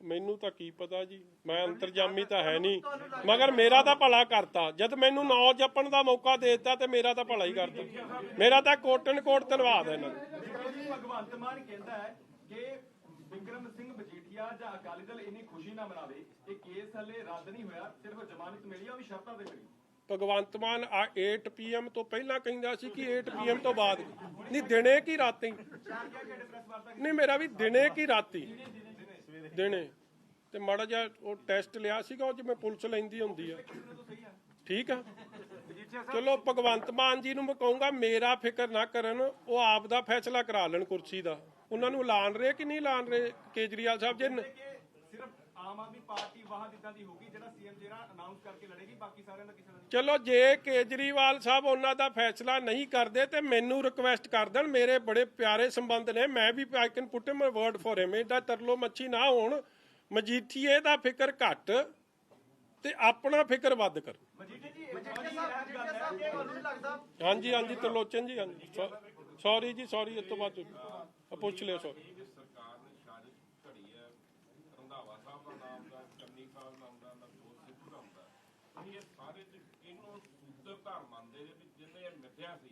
ਮੈਨੂੰ ਤਾਂ ਕੀ ਪਤਾ ਜੀ, ਮੈਂ ਅੰਤਰਜਾਮੀ ਤਾਂ ਹੈ ਨਹੀਂ, ਮਗਰ ਮੇਰਾ ਤਾਂ ਭਲਾ ਕਰਤਾ, ਜਦ ਮੈਨੂੰ ਨੌ ਜਪਣ ਦਾ ਮੌਕਾ ਦੇ ਦਿੱਤਾ ਤੇ ਮੇਰਾ ਤਾਂ ਭਲਾ ਹੀ ਕਰਤਾ, ਮੇਰਾ ਤਾਂ ਕੋਟਨ ਕੋਟ ਧੰਨਵਾਦ ਹੈ ਇਹਨਾਂ ਦਾ। ਭਗਵੰਤ ਮਾਨ ਕਹਿੰਦਾ ਹੈ ਕਿ ਵਿਕਰਮ ਸਿੰਘ ਮਜੀਠੀਆ ਜਾਂ ਅਕਾਲੀ ਦਲ ਇੰਨੀ ਖੁਸ਼ੀ ਨਾ ਮਨਾਵੇ, ਇਹ ਕੇਸ ਹਲੇ ਰੱਦ ਨਹੀਂ ਹੋਇਆ, ਸਿਰਫ ਜ਼ਮਾਨਤ ਮਿਲੀ ਆ, ਉਹ ਵੀ ਸ਼ਰਤਾਂ ਤੇ ਮਿਲੀ। ਭਗਵੰਤ ਮਾਨ 8 PM ਤੋਂ ਪਹਿਲਾਂ ਕਹਿੰਦਾ ਸੀ ਕਿ 8 PM ਤੋਂ ਬਾਅਦ ਨਹੀਂ, ਦਿਨੇ ਕੀ ਰਾਤੀ ਨਹੀਂ, ਮੇਰਾ ਵੀ ਦਿਨੇ ਕੀ ਰਾਤੀ ਦਿਨੇ, ਤੇ ਮਾੜਾ ਜਿਹਾ ਉਹ ਟੈਸਟ ਲਿਆ ਸੀਗਾ ਉਹ ਜਿਵੇਂ ਪੁਲਿਸ ਲੈਂਦੀ ਹੁੰਦੀ ਆ, ਠੀਕ ਆ। ਚਲੋ ਭਗਵੰਤ ਮਾਨ ਜੀ ਨੂੰ ਮੈਂ ਕਹੂੰਗਾ ਮੇਰਾ ਫਿਕਰ ਨਾ ਕਰਨ, ਉਹ ਆਪ ਦਾ ਫੈਸਲਾ ਕਰਾ ਲੈਣ ਕੁਰਸੀ ਦਾ, ਉਹਨਾਂ ਨੂੰ ਐਲਾਨ ਰਹੇ ਕਿ ਨਹੀਂ ਐਲਾਨ ਰਹੇ ਕੇਜਰੀਵਾਲ ਸਾਹਿਬ ਜੀ? ਸਿਰਫ ਆਮ ਆਦਮੀ ਪਾਰਟੀ ਵਾਹਦ ਇਦਾਂ ਦੀ ਹੋਗੀ ਜਿਹੜਾ CM ਜਿਹੜਾ ਅਨਾਉਂਸ ਕਰਕੇ ਲੜੇਗੀ, ਬਾਕੀ ਸਾਰਿਆਂ ਦਾ ਕਿਸੇ ਦਾ ਨਹੀਂ। ਚਲੋ ਜੇ ਕੇਜਰੀਵਾਲ ਸਾਹਿਬ ਉਹਨਾਂ ਦਾ ਫੈਸਲਾ ਨਹੀਂ ਕਰਦੇ ਤੇ ਮੈਨੂੰ ਰਿਕੁਐਸਟ ਕਰ ਦੇਣ, ਮੇਰੇ ਬੜੇ ਪਿਆਰੇ ਸੰਬੰਧ ਨੇ, ਮੈਂ ਵੀ I can put him word for him, ਇਹਦਾ ਤਰਲੋ ਮੱਛੀ ਨਾ ਹੋਣ, ਮਜੀਠੀਏ ਦਾ ਫਿਕਰ ਘੱਟ ਤੇ ਆਪਣਾ ਫਿਕਰ ਵੱਧ ਕਰ। ਹਾਂਜੀ ਹਾਂਜੀ ਤਰਲੋਚਨ ਜੀ, ਹਾਂਜੀ ਸੌਰੀ ਜੀ, ਸੌਰੀ, ਇਸ ਤੋਂ ਬਾਅਦ ਪੁੱਛ ਲਿਓ। ਸੌਰੀ ਸਰਕਾਰ ਨੇ ਸਾਜ਼ਿਸ਼ ਘੜੀ ਹੈ, ਰੰਧਾਵਾ ਸਾਹਿਬ ਦਾ ਨਾਮ ਦਾ, ਚੰਨੀ ਸਾਹਿਬ ਨਾਮ ਦਾ, ਨਵਜੋਤ ਸਿੰਘ ਦਾ ਹੁੰਦਾ, ਇਹ ਸਾਰੇ ਇਹਨੂੰ ਸੂਤਰਧਾਰ ਮੰਨਦੇ ਨੇ ਵੀ ਜਿਹਨੇ ਮਿੱਥਿਆ ਸੀ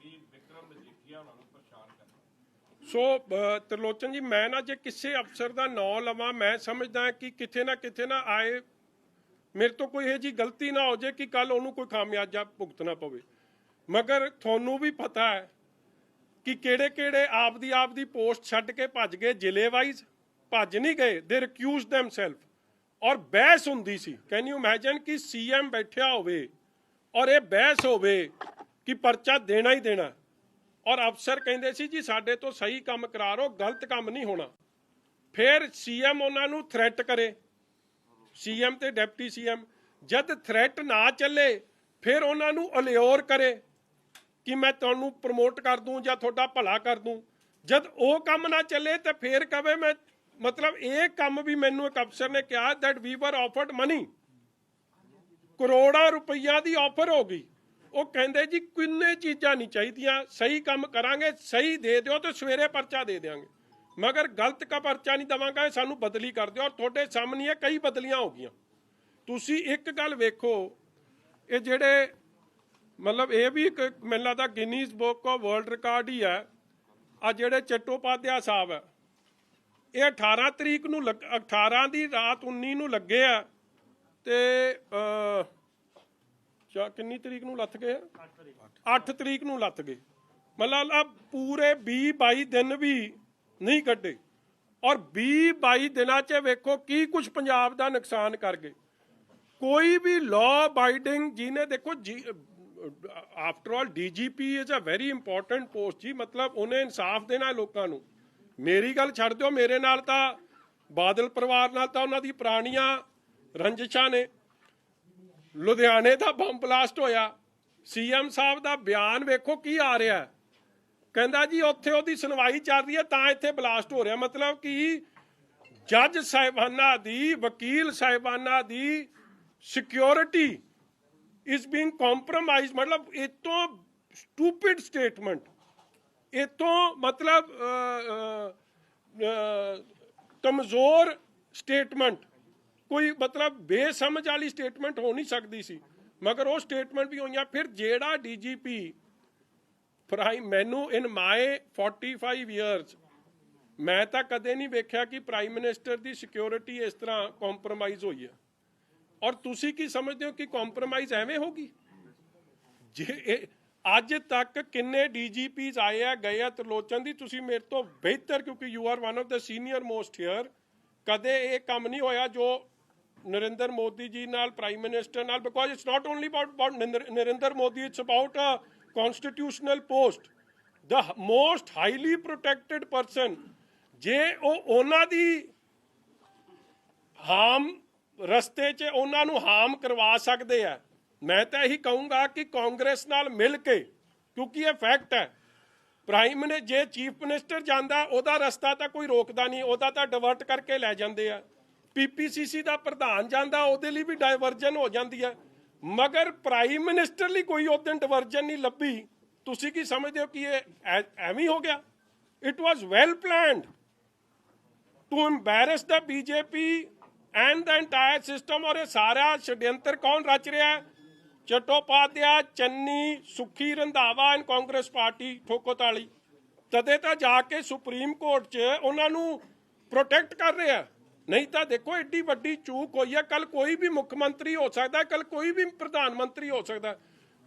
ਵੀ ਵਿਕਰਮ ਮਜੀਠੀਆ ਉਹਨਾਂ ਨੂੰ ਪਰੇਸ਼ਾਨ ਕਰਨਾ। ਸੋ ਤਰਲੋਚਨ ਜੀ, ਮੈਂ ਨਾ ਜੇ ਕਿਸੇ ਅਫਸਰ ਦਾ ਨਾਂ ਲਵਾਂ, ਮੈਂ ਸਮਝਦਾ ਕਿ ਕਿਤੇ ਨਾ ਆਏ ਮੇਰੇ ਤੋਂ ਕੋਈ ਇਹ ਜੀ ਗਲਤੀ ਨਾ ਹੋ ਜਾਏ ਕਿ ਕੱਲ ਉਹਨੂੰ ਕੋਈ ਖਾਮਿਆਜਾ ਭੁਗਤਣਾ ਪਵੇ, ਮਗਰ ਤੁਹਾਨੂੰ ਵੀ ਪਤਾ ਹੈ ਕਿ ਕਿਹੜੇ ਆਪ ਦੀ ਪੋਸਟ ਛੱਡ ਕੇ ਭੱਜ ਗਏ, ਜ਼ਿਲ੍ਹੇ ਵਾਈਜ਼ ਭੱਜ ਨਹੀਂ ਗਏ, ਦੇ ਰਿਕਿਊਜ਼ ਦੈਮਸੈਲਫ, ਔਰ ਬਹਿਸ ਹੁੰਦੀ ਸੀ। ਕੈਨ ਯੂ ਇਮੇਜਿਨ ਕਿ CM ਬੈਠਿਆ ਹੋਵੇ ਔਰ ਇਹ ਬਹਿਸ ਹੋਵੇ ਕਿ ਪਰਚਾ ਦੇਣਾ ਹੀ ਦੇਣਾ, ਔਰ ਅਫਸਰ ਕਹਿੰਦੇ ਸੀ ਜੀ ਸਾਡੇ ਤੋਂ ਸਹੀ ਕੰਮ ਕਰਾ ਰੋ, ਗਲਤ ਕੰਮ ਨਹੀਂ ਹੋਣਾ। ਫਿਰ CM ਉਹਨਾਂ ਨੂੰ ਥ੍ਰੈਟ ਕਰੇ, CM ਤੇ ਡਿਪਟੀ CM, ਜਦ ਥ੍ਰੈਟ ਨਾ ਚੱਲੇ ਫਿਰ ਉਹਨਾਂ ਨੂੰ ਅਲਿਓਰ ਕਰੇ ਕਿ ਮੈਂ ਤੁਹਾਨੂੰ ਪ੍ਰਮੋਟ ਕਰ ਦੂੰ ਜਾਂ ਤੁਹਾਡਾ ਭਲਾ ਕਰ ਦੂੰ। ਜਦ ਉਹ ਕੰਮ ਨਾ ਚੱਲੇ ਤੇ ਫਿਰ ਕਵੇ ਮੈਂ, ਮਤਲਬ ਇਹ ਕੰਮ ਵੀ ਮੈਨੂੰ ਇੱਕ ਅਫਸਰ ਨੇ ਕਿਹਾ ਦੈਟ ਵੀ ਵਰ ਆਫਰਡ ਮਨੀ, ਕਰੋੜਾਂ ਰੁਪਈਆ ਦੀ ਆਫਰ ਹੋ ਗਈ। ਉਹ ਕਹਿੰਦੇ ਜੀ ਕਿੰਨੇ ਚੀਜ਼ਾਂ ਨਹੀਂ ਚਾਹੀਦੀਆਂ, ਸਹੀ ਕੰਮ ਕਰਾਂਗੇ, ਸਹੀ ਦੇ ਦਿਓ ਤੇ ਸਵੇਰੇ ਪਰਚਾ ਦੇ ਦਿਆਂਗੇ, ਮਗਰ ਗਲਤ ਕਾ ਪਰਚਾ ਨਹੀਂ ਦੇਵਾਂਗਾ, ਸਾਨੂੰ ਬਦਲੀ ਕਰ ਦਿਓ। ਔਰ ਤੁਹਾਡੇ ਸਾਹਮਣੇ ਇਹ ਕਈ ਬਦਲੀਆਂ ਹੋ ਗਈਆਂ। ਤੁਸੀਂ ਇੱਕ ਗੱਲ ਵੇਖੋ, ਇਹ ਜਿਹੜੇ ਮਤਲਬ ਇਹ ਵੀ ਇੱਕ ਮੈਨੂੰ ਲੱਗਦਾ Guinness book of world record ਹੀ ਹੈ, ਆ ਜਿਹੜੇ ਚੱਟੋਪਾਧਿਆ ਸਾਹਿਬ ਹੈ, ਇਹ 18 ਤਰੀਕ ਨੂੰ 18 ਦੀ ਰਾਤ 19 ਨੂੰ ਲੱਗੇ ਆ ਤੇ ਕਿੰਨੀ ਤਰੀਕ ਨੂੰ ਲੱਥ ਗਏ? 8 ਤਰੀਕ ਨੂੰ ਲੱਥ ਗਏ। ਮਤਲਬ ਪੂਰੇ 20-22 ਦਿਨ ਵੀ ਨਹੀਂ ਕੱਢੇ, ਔਰ 20-22 ਦਿਨਾਂ 'ਚ ਵੇਖੋ ਕੀ ਕੁਝ ਪੰਜਾਬ ਦਾ ਨੁਕਸਾਨ ਕਰ ਗਏ। ਕੋਈ ਵੀ ਲਾਅ ਅਬਾਈਡਿੰਗ ਜਿਹਨੇ ਦੇਖੋ after all DGP is a very important post ਜੀ, ਮਤਲਬ ਉਹਨੇ ਇਨਸਾਫ ਦੇਣਾ ਲੋਕਾਂ ਨੂੰ। ਮੇਰੀ ਗੱਲ ਛੱਡ ਦਿਓ, ਮੇਰੇ ਨਾਲ ਤਾਂ ਬਾਦਲ ਪਰਿਵਾਰ ਨਾਲ ਤਾਂ ਉਹਨਾਂ ਦੀ ਪੁਰਾਣੀਆਂ ਰੰਜਿਸ਼ਾਂ ਨੇ। ਲੁਧਿਆਣੇ ਦਾ ਬੰਬ ਬਲਾਸਟ ਹੋਇਆ, CM ਸਾਹਿਬ ਦਾ ਬਿਆਨ ਵੇਖੋ ਕੀ ਆ ਰਿਹਾ, ਕਹਿੰਦਾ ਜੀ ਉੱਥੇ ਉਹਦੀ ਸੁਣਵਾਈ ਚੱਲ ਰਹੀ ਹੈ ਤਾਂ ਇੱਥੇ ਬਲਾਸਟ ਹੋ ਰਿਹਾ। ਮਤਲਬ ਕਿ ਜੱਜ ਸਾਹਿਬਾਨਾਂ ਦੀ, ਵਕੀਲ ਸਾਹਿਬਾਨਾਂ ਦੀ ਸਿਕਿਉਰਿਟੀ ਇਜ਼ ਬੀਇੰਗ ਕੰਪਰੋਮਾਈਜ਼। ਮਤਲਬ ਇਹ ਤੋਂ ਸਟੂਪਿਡ ਸਟੇਟਮੈਂਟ, ਇਹ ਤੋਂ ਮਤਲਬ ਕਮਜ਼ੋਰ ਸਟੇਟਮੈਂਟ, ਕੋਈ ਮਤਲਬ ਬੇਸਮਝ ਵਾਲੀ ਸਟੇਟਮੈਂਟ ਹੋ ਨਹੀਂ ਸਕਦੀ ਸੀ, ਮਗਰ ਉਹ ਸਟੇਟਮੈਂਟ ਵੀ ਹੋਈਆਂ। ਫਿਰ ਜਿਹੜਾ DGP ਮੈਨੂੰ ਇਨ ਮਾਈ 45 years ਮੈਂ ਤਾਂ ਕਦੇ ਨਹੀਂ ਵੇਖਿਆ ਕਿ ਪ੍ਰਾਈਮ ਮਿਨਿਸਟਰ ਦੀ ਸਿਕਿਉਰਿਟੀ ਇਸ ਤਰ੍ਹਾਂ ਕੰਪਰੋਮਾਈਜ਼ ਹੋਈ ਹੈ। ਔਰ ਤੁਸੀਂ ਕੀ ਸਮਝਦੇ ਹੋ ਕਿ ਕੰਪਰੋਮਾਈਜ਼ ਐਵੇਂ ਹੋਗੀ? ਜੇ ਅੱਜ ਤੱਕ ਕਿੰਨੇ DGPs ਆਏ ਆ ਗਏ ਆ ਤਰਲੋਚਨ ਦੀ, ਤੁਸੀਂ ਮੇਰੇ ਤੋਂ ਬਿਹਤਰ, ਕਿਉਂਕਿ you are one of the senior most here, ਕਦੇ ਇਹ ਕੰਮ ਨਹੀਂ ਹੋਇਆ ਜੋ ਨਰਿੰਦਰ ਮੋਦੀ ਜੀ ਨਾਲ, ਪ੍ਰਾਈਮ ਮਿਨਿਸਟਰ ਨਾਲ, because it's not only about Narendra Modi, it's about a constitutional post, the most highly protected person। ਜੇ ਉਹ ਉਹਨਾਂ ਦੀ ਹਾਮ ਰਸਤੇ 'ਚ ਉਹਨਾਂ ਨੂੰ ਹਾਮ ਕਰਵਾ ਸਕਦੇ ਆ, ਮੈਂ ਤਾਂ ਇਹੀ ਕਹੂੰਗਾ ਕਿ ਕਾਂਗਰਸ ਨਾਲ ਮਿਲ ਕੇ, ਕਿਉਂਕਿ ਇਹ ਫੈਕਟ ਹੈ, ਪ੍ਰਾਈਮ ਨੇ ਜੇ ਚੀਫ ਮਿਨਿਸਟਰ ਜਾਂਦਾ ਉਹਦਾ ਰਸਤਾ ਤਾਂ ਕੋਈ ਰੋਕਦਾ ਨਹੀਂ, ਉਹਦਾ ਤਾਂ ਡਿਵਰਟ ਕਰਕੇ ਲੈ ਜਾਂਦੇ ਆ। PPCC ਦਾ ਪ੍ਰਧਾਨ ਜਾਂਦਾ ਉਹਦੇ ਲਈ ਵੀ ਡਾਇਵਰਜਨ ਹੋ ਜਾਂਦੀ ਹੈ, ਮਗਰ ਪ੍ਰਾਈਮ ਮਿਨਿਸਟਰ ਲਈ ਕੋਈ ਉਸ ਦਿਨ ਡਿਵਰਜਨ ਨਹੀਂ ਲੱਭੀ। ਤੁਸੀਂ ਕੀ ਸਮਝਦੇ ਹੋ ਕਿ ਇਹ ਐਵੇਂ ਹੋ ਗਿਆ? It was well planned to embarrass the BJP and the entire system. ਔਰ ਇਹ ਸਾਰਾ ਛਡਯੰਤਰ ਕੌਣ ਰਚ ਰਿਹਾ ਹੈ? ਚਟੋਪਾਧਿਆ, ਚੰਨੀ, ਸੁਖੀ ਰੰਧਾਵਾ ਐਂਡ ਕਾਂਗਰਸ ਪਾਰਟੀ ਠੋਕੋਤਾਲੀ। ਤਦੇ ਤਾਂ ਜਾ ਕੇ ਸੁਪਰੀਮ ਕੋਰਟ 'ਚ ਉਹਨਾਂ ਨੂੰ ਪ੍ਰੋਟੈਕਟ ਕਰ ਰਿਹਾ। ਨਹੀਂ ਤਾਂ ਦੇਖੋ ਏਡੀ ਵੱਡੀ ਚੂਕ ਹੋਈ ਹੈ। ਕੱਲ ਕੋਈ ਵੀ ਮੁੱਖ ਮੰਤਰੀ ਹੋ ਸਕਦਾ, ਕੱਲ ਕੋਈ ਵੀ ਪ੍ਰਧਾਨ ਮੰਤਰੀ ਹੋ ਸਕਦਾ,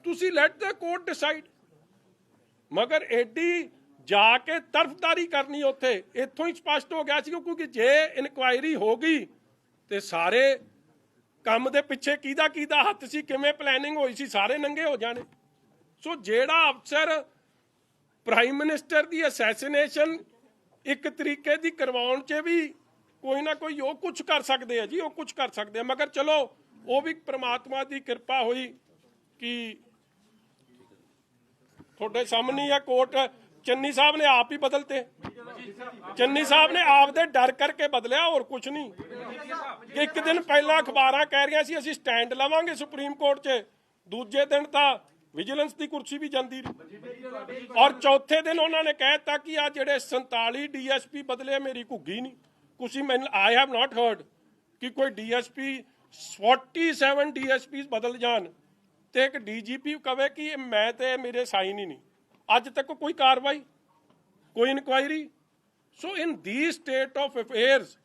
ਤੁਸੀਂ ਲੈਟ ਦ ਕੋਰਟ ਡਿਸਾਈਡ। ਮਗਰ ਏਡੀ ਜਾ ਕੇ ਤਰਫਦਾਰੀ ਕਰਨੀ ਉੱਥੇ, ਇੱਥੋਂ ਹੀ ਸਪਸ਼ਟ ਹੋ ਗਿਆ ਸੀ, ਕਿਉਂਕਿ ਜੇ ਇਨਕੁਆਇਰੀ ਹੋ ਗਈ ਤੇ ਸਾਰੇ ਕੰਮ ਦੇ ਪਿੱਛੇ ਕਿਹਦਾ ਹੱਥ ਸੀ, ਕਿਵੇਂ ਪਲੈਨਿੰਗ ਹੋਈ ਸੀ, ਸਾਰੇ ਨੰਗੇ ਹੋ ਜਾਣੇ। ਸੋ ਜਿਹੜਾ ਅਫਸਰ ਪ੍ਰਾਈਮ ਮਿਨਿਸਟਰ ਦੀ ਅਸੈਸੀਨੇਸ਼ਨ ਇੱਕ ਤਰੀਕੇ ਦੀ ਕਰਵਾਉਣ 'ਚ ਵੀ ਕੋਈ ਨਾ ਕੋਈ ਉਹ ਕੁਝ ਕਰ ਸਕਦੇ ਆ ਜੀ, ਉਹ ਕੁਝ ਕਰ ਸਕਦੇ ਆ। ਮਗਰ ਚਲੋ ਉਹ ਵੀ ਪ੍ਰਮਾਤਮਾ ਦੀ ਕਿਰਪਾ ਹੋਈ ਕਿ ਤੁਹਾਡੇ ਸਾਹਮਣੇ ਆ ਕੋਰਟ, ਚੰਨੀ ਸਾਹਿਬ ਨੇ ਆਪ ਹੀ ਬਦਲਤੇ। ਚੰਨੀ ਸਾਹਿਬ ਨੇ ਆਪ ਦੇ ਡਰ ਕਰਕੇ ਬਦਲਿਆ, ਹੋਰ ਕੁਝ ਨਹੀਂ। ਇੱਕ ਦਿਨ ਪਹਿਲਾਂ ਅਖਬਾਰਾਂ ਕਹਿ ਰਹੀਆਂ ਸੀ ਅਸੀਂ ਸਟੈਂਡ ਲਵਾਂਗੇ ਸੁਪਰੀਮ ਕੋਰਟ 'ਚ, ਦੂਜੇ ਦਿਨ ਤਾਂ ਵਿਜੀਲੈਂਸ ਦੀ ਕੁਰਸੀ ਵੀ ਜਾਂਦੀ ਰਹੀ, ਔਰ ਚੌਥੇ ਦਿਨ ਉਹਨਾਂ ਨੇ ਕਹਿ ਦਿੱਤਾ ਕਿ ਆ ਜਿਹੜੇ 47 DSP ਬਦਲੇ ਮੇਰੀ ਘੁੱਗੀ ਨਹੀਂ। ਤੁਸੀਂ ਮੈਨੂੰ ਆਈ ਹੈਵ ਨਾਟ ਹਰਡ ਕਿ ਕੋਈ DSP 47 DSPs ਬਦਲ ਜਾਣ ਤੇ ਇੱਕ DGP ਕਵੇ ਕਿ ਮੈਂ ਤੇ ਮੇਰੇ ਸਾਈਨ ਹੀ ਨਹੀਂ। ਅੱਜ ਤੱਕ ਕੋਈ ਕਾਰਵਾਈ, ਕੋਈ inquiry. So in the state of affairs,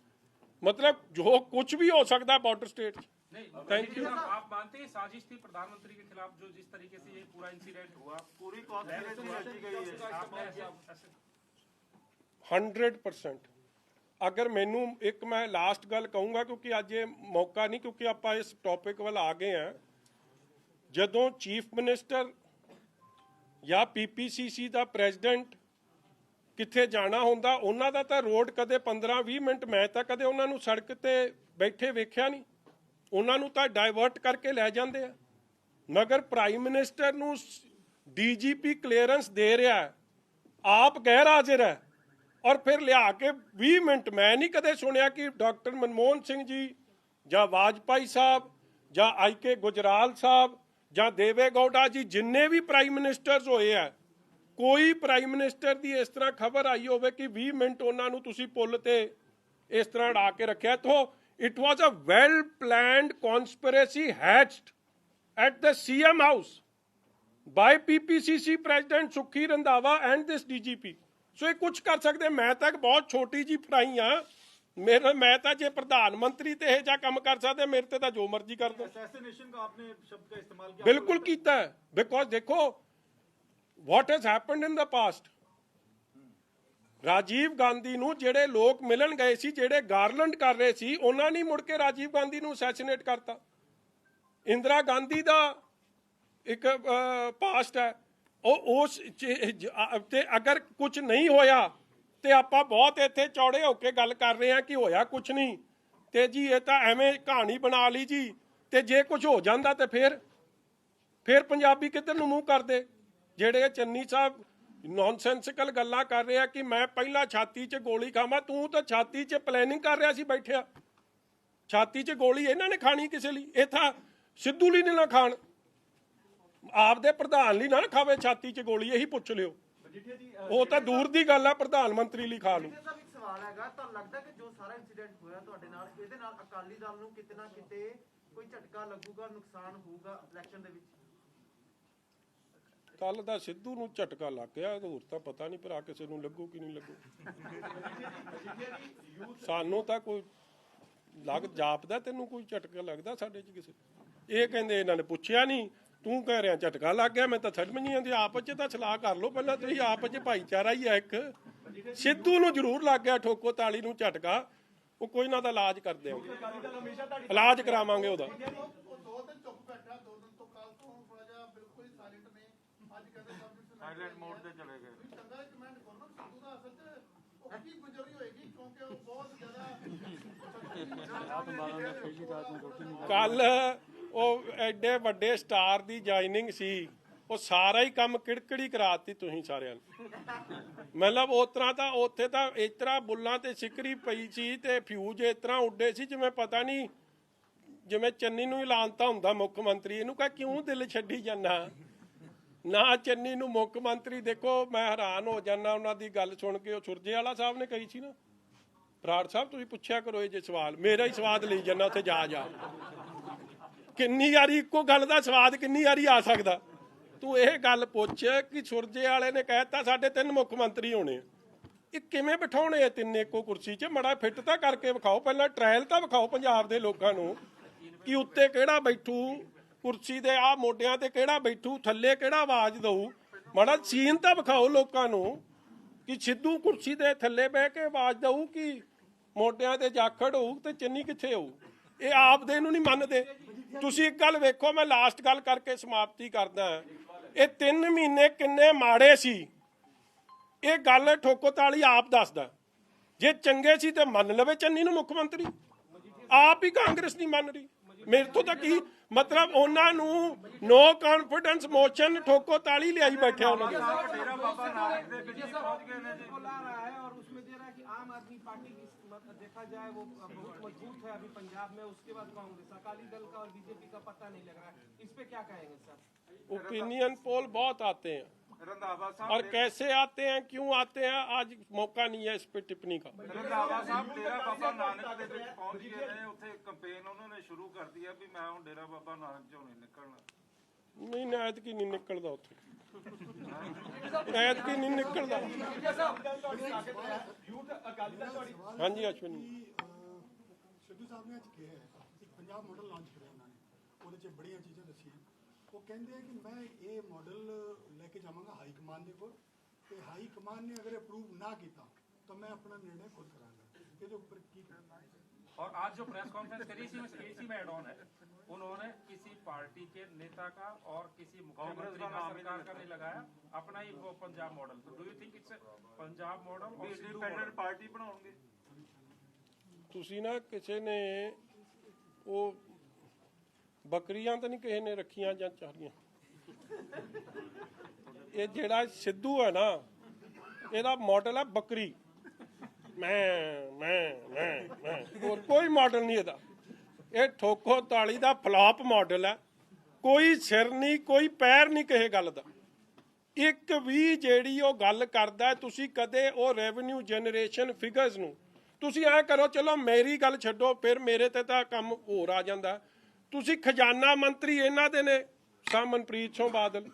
मतलब जो कुछ भी हो सकता है बॉर्डर स्टेट। Thank you. आप मानते हैं साजिश थी प्रधानमंत्री के खिलाफ, जो जिस तरीके से ये पूरा इंसिडेंट हुआ, पूरी 100%। अगर मैनू एक मैं लास्ट गल कहूँगा, क्योंकि अज ये मौका नहीं, क्योंकि आप इस टॉपिक वाल आ गए हैं। जदों चीफ मिनिस्टर या PPCC का प्रेजिडेंट किथे जाना होंदा, उन्हां दा तां रोड कदे 15-20 मिनट, मैं तां कदे उन्हां नूं सड़क ते बैठे वेख्या नहीं। उन्हां नूं तां डाइवर्ट करके लै जांदे आ। मगर प्राइम मिनिस्टर नूं DGP क्लीयरेंस दे रहा है, आप गैर हाजिर है, और फिर लिया के 20 मिनट। मैं नहीं कदे सुनिया कि डॉक्टर मनमोहन सिंह जी जां वाजपेयी साहब जां IK गुजराल साहब जां देवे गौड़ा जी, जिन्ने भी प्राइम मिनिस्टर्स होए है, कोई प्राइम मिनिस्टर की इस तरह खबर आई हो कि 20 मिनट उन्होंने तुसी पुल ते इस तरह अड़ा के रखा। तो it was a well planned conspiracy hatched at the CM house by PPCC president सुखी रंधावा एंड दिस DGP। सो ये कुछ कर सकते। मैं तक बहुत छोटी जी फ्राई हाँ, ਮੈਂ ਤਾਂ ਜੇ ਪ੍ਰਧਾਨ ਮੰਤਰੀ ਤੇ ਇਹ ਜਿਹਾ ਕੰਮ ਕਰ ਸਕਦੇ, ਮੇਰੇ ਤੇ ਤਾਂ ਜੋ ਮਰਜ਼ੀ ਕਰ ਦੋ। असैसिनेशन का आपने शब्द का इस्तेमाल किया, ਬਿਲਕੁਲ ਕੀਤਾ ਹੈ, ਬਿਕੋਜ਼ ਦੇਖੋ ਵਾਟ has happened in the past. Rajiv Gandhi ਨੂੰ ਜਿਹੜੇ ਲੋਕ ਮਿਲਣ ਗਏ ਸੀ, ਜਿਹੜੇ ਗਾਰਲੈਂਡ ਕਰ ਰਹੇ ਸੀ, ਉਹਨਾਂ ਨੇ ਮੁੜ ਕੇ ਰਾਜੀਵ ਗਾਂਧੀ ਨੂੰ ਅਸੈਸੀਨੇਟ ਕਰਤਾ। ਇੰਦਰਾ ਗਾਂਧੀ ਦਾ ਇੱਕ ਪਾਸਟ ਹੈ, ਉਹ ਉਸ ਤੇ ਅਗਰ ਕੁਝ ਨਹੀਂ ਹੋਇਆ ਤੇ ਆਪਾਂ ਬਹੁਤ ਇੱਥੇ ਚੌੜੇ ਹੋ ਕੇ ਗੱਲ ਕਰ ਰਹੇ ਹਾਂ ਕਿ ਹੋਇਆ ਕੁਝ ਨਹੀਂ, ਤੇ ਜੀ ਇਹ ਤਾਂ ਐਵੇਂ ਕਹਾਣੀ ਬਣਾ ਲਈ ਜੀ, ਤੇ ਜੇ ਕੁਝ ਹੋ ਜਾਂਦਾ ਤੇ ਫਿਰ ਪੰਜਾਬੀ ਕਿੱਧਰ ਨੂੰ ਮੂੰਹ ਕਰਦੇ। ਜਿਹੜੇ ਚੰਨੀ ਸਾਹਿਬ ਨੌਨਸੈਂਸਿਕਲ ਗੱਲਾਂ ਕਰ ਰਹੇ ਆ ਕਿ ਮੈਂ ਪਹਿਲਾਂ ਛਾਤੀ 'ਚ ਗੋਲੀ ਖਾਵਾਂ, ਤੂੰ ਤਾਂ ਛਾਤੀ 'ਚ ਪਲੈਨਿੰਗ ਕਰ ਰਿਹਾ ਸੀ ਬੈਠਿਆ। ਛਾਤੀ 'ਚ ਗੋਲੀ ਇਹਨਾਂ ਨੇ ਖਾਣੀ ਕਿਸੇ ਲਈ, ਇਹ ਤਾਂ ਸਿੱਧੂ ਲਈ ਨਾ ਖਾਣ, ਆਪਦੇ ਪ੍ਰਧਾਨ ਲਈ ਨਾ ਖਾਵੇ ਛਾਤੀ 'ਚ ਗੋਲੀ, ਇਹੀ ਪੁੱਛ ਲਿਓ। ਉਹ ਤਾਂ ਦੂਰ ਦੀ ਗੱਲ ਆ, ਪ੍ਰਧਾਨ ਮੰਤਰੀ ਲਈ ਖਾ ਲੂ। ਸਾਹਿਬ ਇੱਕ ਸਵਾਲ ਹੈਗਾ, ਤਾਂ ਲੱਗਦਾ ਕਿ ਜੋ ਸਾਰਾ ਇਨਸੀਡੈਂਟ ਹੋਇਆ ਤੁਹਾਡੇ ਨਾਲ, ਇਹਦੇ ਨਾਲ ਅਕਾਲੀ ਦਲ ਨੂੰ ਕਿਤੇ ਨਾ ਕਿਤੇ ਕੋਈ ਝਟਕਾ ਲੱਗੂਗਾ, ਨੁਕਸਾਨ ਹੋਊਗਾ ਇਲੈਕਸ਼ਨ ਦੇ ਵਿੱਚ? ਕੱਲ ਦਾ ਸਿੱਧੂ ਨੂੰ ਝਟਕਾ ਲੱਗ ਗਿਆ, ਹੋਰ ਤਾਂ ਪਤਾ ਨਹੀਂ ਭਰਾ ਕਿਸੇ ਨੂੰ ਲੱਗੂ ਕਿ ਨਹੀਂ ਲੱਗੂ। ਸਾਨੂੰ ਤਾਂ ਕੋਈ ਜਾਪਦਾ, ਤੈਨੂੰ ਕੋਈ ਝਟਕਾ ਲੱਗਦਾ ਸਾਡੇ 'ਚ ਕਿਸੇ? ਇਹ ਕਹਿੰਦੇ ਇਹਨਾਂ ਨੇ ਪੁੱਛਿਆ ਨਹੀਂ, ਤੂੰ ਕਹਿ ਰਿਹਾ ਝਟਕਾ ਲੱਗ ਗਿਆ। ਮੈਂ ਤਾਂ ਸਮਝ ਨਹੀਂ ਆਉਂਦੀ, ਆਪਸ 'ਚ ਤਾਂ ਸਲਾਹ ਕਰ ਲਓ ਪਹਿਲਾਂ, ਤੁਸੀਂ ਆਪਸ 'ਚ ਭਾਈਚਾਰਾ ਹੀ ਹੈ ਇੱਕ। ਸਿੱਧੂ ਨੂੰ ਜ਼ਰੂਰ ਲੱਗ ਗਿਆ ਠੋਕੋ ਤਾਲੀ ਨੂੰ ਝਟਕਾ, ਉਹ ਕੋਈ ਨਾ ਦਾ ਇਲਾਜ ਕਰਦੇ ਆ, ਇਲਾਜ ਕਰਾਵਾਂਗੇ ਉਹਦਾ। साइलेंट मोड पे चले गए। ਕੱਲ ਉਹ ਐਡੇ ਵੱਡੇ ਸਟਾਰ ਦੀ ਜੁਆਇਨਿੰਗ ਸੀ, ਉਹ ਸਾਰਾ ਹੀ ਕੰਮ ਕਿੜਕੜੀ ਕਰਾਤੀ ਤੁਸੀਂ ਸਾਰਿਆਂ ਨੇ। ਮਤਲਬ ਉਸ ਤਰ੍ਹਾਂ ਤਾਂ ਉੱਥੇ ਤਾਂ ਇਸ ਤਰ੍ਹਾਂ ਬੁੱਲਾਂ ਤੇ ਸਿਕਰੀ ਪਈ ਸੀ ਤੇ ਫਿਊਜ਼ ਇਸ ਤਰ੍ਹਾਂ ਉੱਡੇ ਸੀ ਜਿਵੇਂ ਪਤਾ ਨਹੀਂ, ਜਿਵੇਂ ਚੰਨੀ ਨੂੰ ਐਲਾਨਤਾ ਹੁੰਦਾ ਮੁੱਖ ਮੰਤਰੀ। ਇਹਨੂੰ ਕਹ ਕਿਉਂ ਦਿਲ ਛੱਡੀ ਜਾਂਦਾ ਨਾ ਚੰਨੀ ਨੂੰ ਮੁੱਖ ਮੰਤਰੀ। ਦੇਖੋ ਮੈਂ ਹੈਰਾਨ ਹੋ ਜਾਂਦਾ ਉਹਨਾਂ ਦੀ ਗੱਲ ਸੁਣ ਕੇ। ਉਹ ਸੁਰਜੇਵਾਲਾ ਸਾਹਿਬ ਨੇ ਕਹੀ ਸੀ ਨਾ, ਬਰਾੜ ਸਾਹਿਬ ਤੁਸੀਂ ਪੁੱਛਿਆ ਕਰੋ ਇਹ ਜੇ ਸਵਾਲ, ਮੇਰਾ ਹੀ ਸਵਾਦ ਲਈ ਜਾਂਦਾ ਉੱਥੇ ਜਾ ਕਿੰਨੀ ਵਾਰੀ ਇੱਕੋ ਗੱਲ ਦਾ ਸਵਾਦ ਕਿੰਨੀ ਵਾਰੀ ਆ ਸਕਦਾ। ਤੂੰ ਇਹ ਗੱਲ ਪੁੱਛ ਕਿ ਸੁਰਜੇ ਵਾਲੇ ਨੇ ਕਹਿਤਾ ਸਾਡੇ 3 ਮੁੱਖ ਮੰਤਰੀ ਹੋਣੇ ਆ, ਇਹ ਕਿਵੇਂ ਬਿਠਾਉਣੇ ਆ ਤਿੰਨੇ ਇੱਕੋ ਕੁਰਸੀ 'ਚ? ਮੜਾ ਫਿੱਟ ਤਾਂ ਕਰਕੇ ਵਿਖਾਓ, ਪਹਿਲਾਂ ਟ੍ਰਾਇਲ ਤਾਂ ਵਿਖਾਓ ਪੰਜਾਬ ਦੇ ਲੋਕਾਂ ਨੂੰ ਕਿ ਉੱਤੇ ਕਿਹੜਾ ਬੈਠੂ, ਕੁਰਸੀ ਦੇ ਆ ਮੋਢਿਆਂ ਤੇ ਕਿਹੜਾ ਬੈਠੂ, ਥੱਲੇ ਕਿਹੜਾ ਆਵਾਜ਼ ਦਊ। ਮਾੜਾ ਸੀਨ ਤਾਂ ਵਿਖਾਓ ਲੋਕਾਂ ਨੂੰ ਕਿ ਸਿੱਧੂ ਕੁਰਸੀ ਦੇ ਥੱਲੇ ਬਹਿ ਕੇ ਆਵਾਜ਼ ਦਊ ਕਿ ਮੋਢਿਆਂ ਤੇ ਜਾਖੜ ਹੋਊ ਤੇ ਚੰਨੀ ਕਿੱਥੇ ਹੋਊ। ਇਹ ਆਪ ਦੇ ਨੂੰ ਨਹੀਂ ਮੰਨਦੇ। ਤੁਸੀਂ ਇੱਕ ਗੱਲ ਵੇਖੋ, ਮੈਂ ਲਾਸਟ ਗੱਲ ਕਰਕੇ ਸਮਾਪਤੀ ਕਰਦਾ। ਇਹ 3 ਮਹੀਨੇ ਕਿੰਨੇ ਮਾੜੇ ਸੀ, ਇਹ ਗੱਲ ਠੋਕੋ ਤਾਲੀ ਆਪ ਦੱਸਦਾ। ਜੇ ਚੰਗੇ ਸੀ ਤੇ ਮੰਨ ਲਵੇ ਚੰਨੀ ਨੂੰ ਮੁੱਖ ਮੰਤਰੀ, ਆਪ ਹੀ ਕਾਂਗਰਸ ਨਹੀਂ ਮੰਨ ਰਹੀ। ਮੇਰੇ ਤੋਂ ਤਾਂ ਕੀ ਮਤਲਬ, ਉਹਨਾਂ ਨੂੰ ਨੋ ਕੌਨਫੀਡੈਂਸ ਮੋਸ਼ਨ ਠੋਕੋ ਤਾਲੀ ਲਿਆਈ ਬੈਠਿਆ ਉਹਨਾਂ ਨੇ। देखा जाए वो बहुत मजबूत है अभी पंजाब में, उसके बाद कांग्रेस, अकाली दल का और बीजेपी का पता नहीं लग रहा है, इस पे क्या कहेंगे सर? ओपिनियन पोल बहुत आते हैं रंधावा और साहब, कैसे आते हैं, क्यों आते हैं, आज मौका नहीं है इस पे टिप्पणी का। रंधावा साहब डेरा बाबा नानक ਦੇ ਵਿੱਚ ਪਹੁੰਚ ਗਏ ਨੇ, ਉੱਥੇ ਕੰਪੇਨ ਉਹਨਾਂ ਨੇ ਸ਼ੁਰੂ ਕਰ ਦਿੱਤੀ ਹੈ ਵੀ ਮੈਂ ਹੁਣ ਡੇਰਾ ਬਾਬਾ ਨਾਨਕ ਚੋਂ ਨਹੀਂ ਨਿਕਲਣਾ। ਨਹੀਂ ਨੈਤ ਕੀ ਨਹੀਂ ਨਿਕਲਦਾ ਉੱਥੇ, ਨੈਤ ਕੀ ਨਹੀਂ ਨਿਕਲਦਾ। ਹਾਂਜੀ ਅਸ਼ਵਨੀ ਸਿੱਧੂ ਸਾਹਿਬ ਨੇ ਅੱਜ ਕਿਹਾ ਇੱਕ ਪੰਜਾਬ ਮਾਡਲ ਲਾਂਚ ਕਰਿਆ ਉਹਨਾਂ ਨੇ, ਉਹਦੇ 'ਚ ਬੜੀਆਂ ਚੀਜ਼ਾਂ ਦੱਸੀਆਂ। ਉਹ ਕਹਿੰਦੇ ਕਿ ਮੈਂ ਇਹ ਮਾਡਲ ਲੈ ਕੇ ਜਾਵਾਂਗਾ ਹਾਈ ਕਮਾਨ ਦੇ ਕੋਲ, ਤੇ ਹਾਈ ਕਮਾਨ ਨੇ ਅਗਰ ਅਪਰੂਵ ਨਾ ਕੀਤਾ ਤਾਂ ਮੈਂ ਆਪਣਾ ਨਿਰਣय ਖੁਦ ਕਰਾਂਗਾ। ਇਹਦੇ ਉੱਪਰ ਕੀ ਕਰਨਾ ਹੈ? और आज जो प्रेस कॉन्फ्रेंस करी इसी में एड ऑन है, उन्होंने किसी पार्टी के नेता का और किसी मुख्यमंत्री का सरकार का नहीं लगाया, अपना ही वो पंजाब मॉडल। तो do you think it's Punjab model और सिद्धू ਇੰਡੀਪੈਂਡੈਂਟ मॉडल? ਪਾਰਟੀ ਬਣਾਉਣਗੇ। ਤੁਸੀਂ ਨਾ ਕਿਸੇ ਨੇ ਉਹ ਬੱਕਰੀਆਂ ਤਾਂ ਨਹੀਂ ਕਿਸੇ ਨੇ ਰੱਖੀਆਂ ਜਾਂ ਚਾਰੀਆਂ। ਇਹ ਜਿਹੜਾ ਸਿੱਧੂ ਹੈ ਨਾ, ਇਹਦਾ ਮਾਡਲ ਹੈ ਬੱਕਰੀ। ਮੈਂ ਹੋਰ ਕੋਈ ਮਾਡਲ ਨਹੀਂ ਇਹਦਾ। ਇਹ ਠੋਕੋ ਤਾਲੀ ਦਾ ਫਲਾਪ ਮਾਡਲ ਹੈ। ਕੋਈ ਸਿਰ ਨਹੀਂ, ਕੋਈ ਪੈਰ ਨਹੀਂ ਕਿਸੇ ਗੱਲ ਦਾ। ਇੱਕ ਵੀ ਜਿਹੜੀ ਉਹ ਗੱਲ ਕਰਦਾ, ਤੁਸੀਂ ਕਦੇ ਉਹ ਰੈਵਨਿਊ ਜਨਰੇਸ਼ਨ ਫਿਗਰਸ ਨੂੰ ਤੁਸੀਂ ਐ ਕਰੋ, ਚਲੋ ਮੇਰੀ ਗੱਲ ਛੱਡੋ, ਫਿਰ ਮੇਰੇ ਤੇ ਤਾਂ ਕੰਮ ਹੋਰ ਆ ਜਾਂਦਾ। ਤੁਸੀਂ ਖਜ਼ਾਨਾ ਮੰਤਰੀ ਇਹਨਾਂ ਦੇ ਨੇ ਮਨਪ੍ਰੀਤ ਸਿੰਘ ਬਾਦਲ,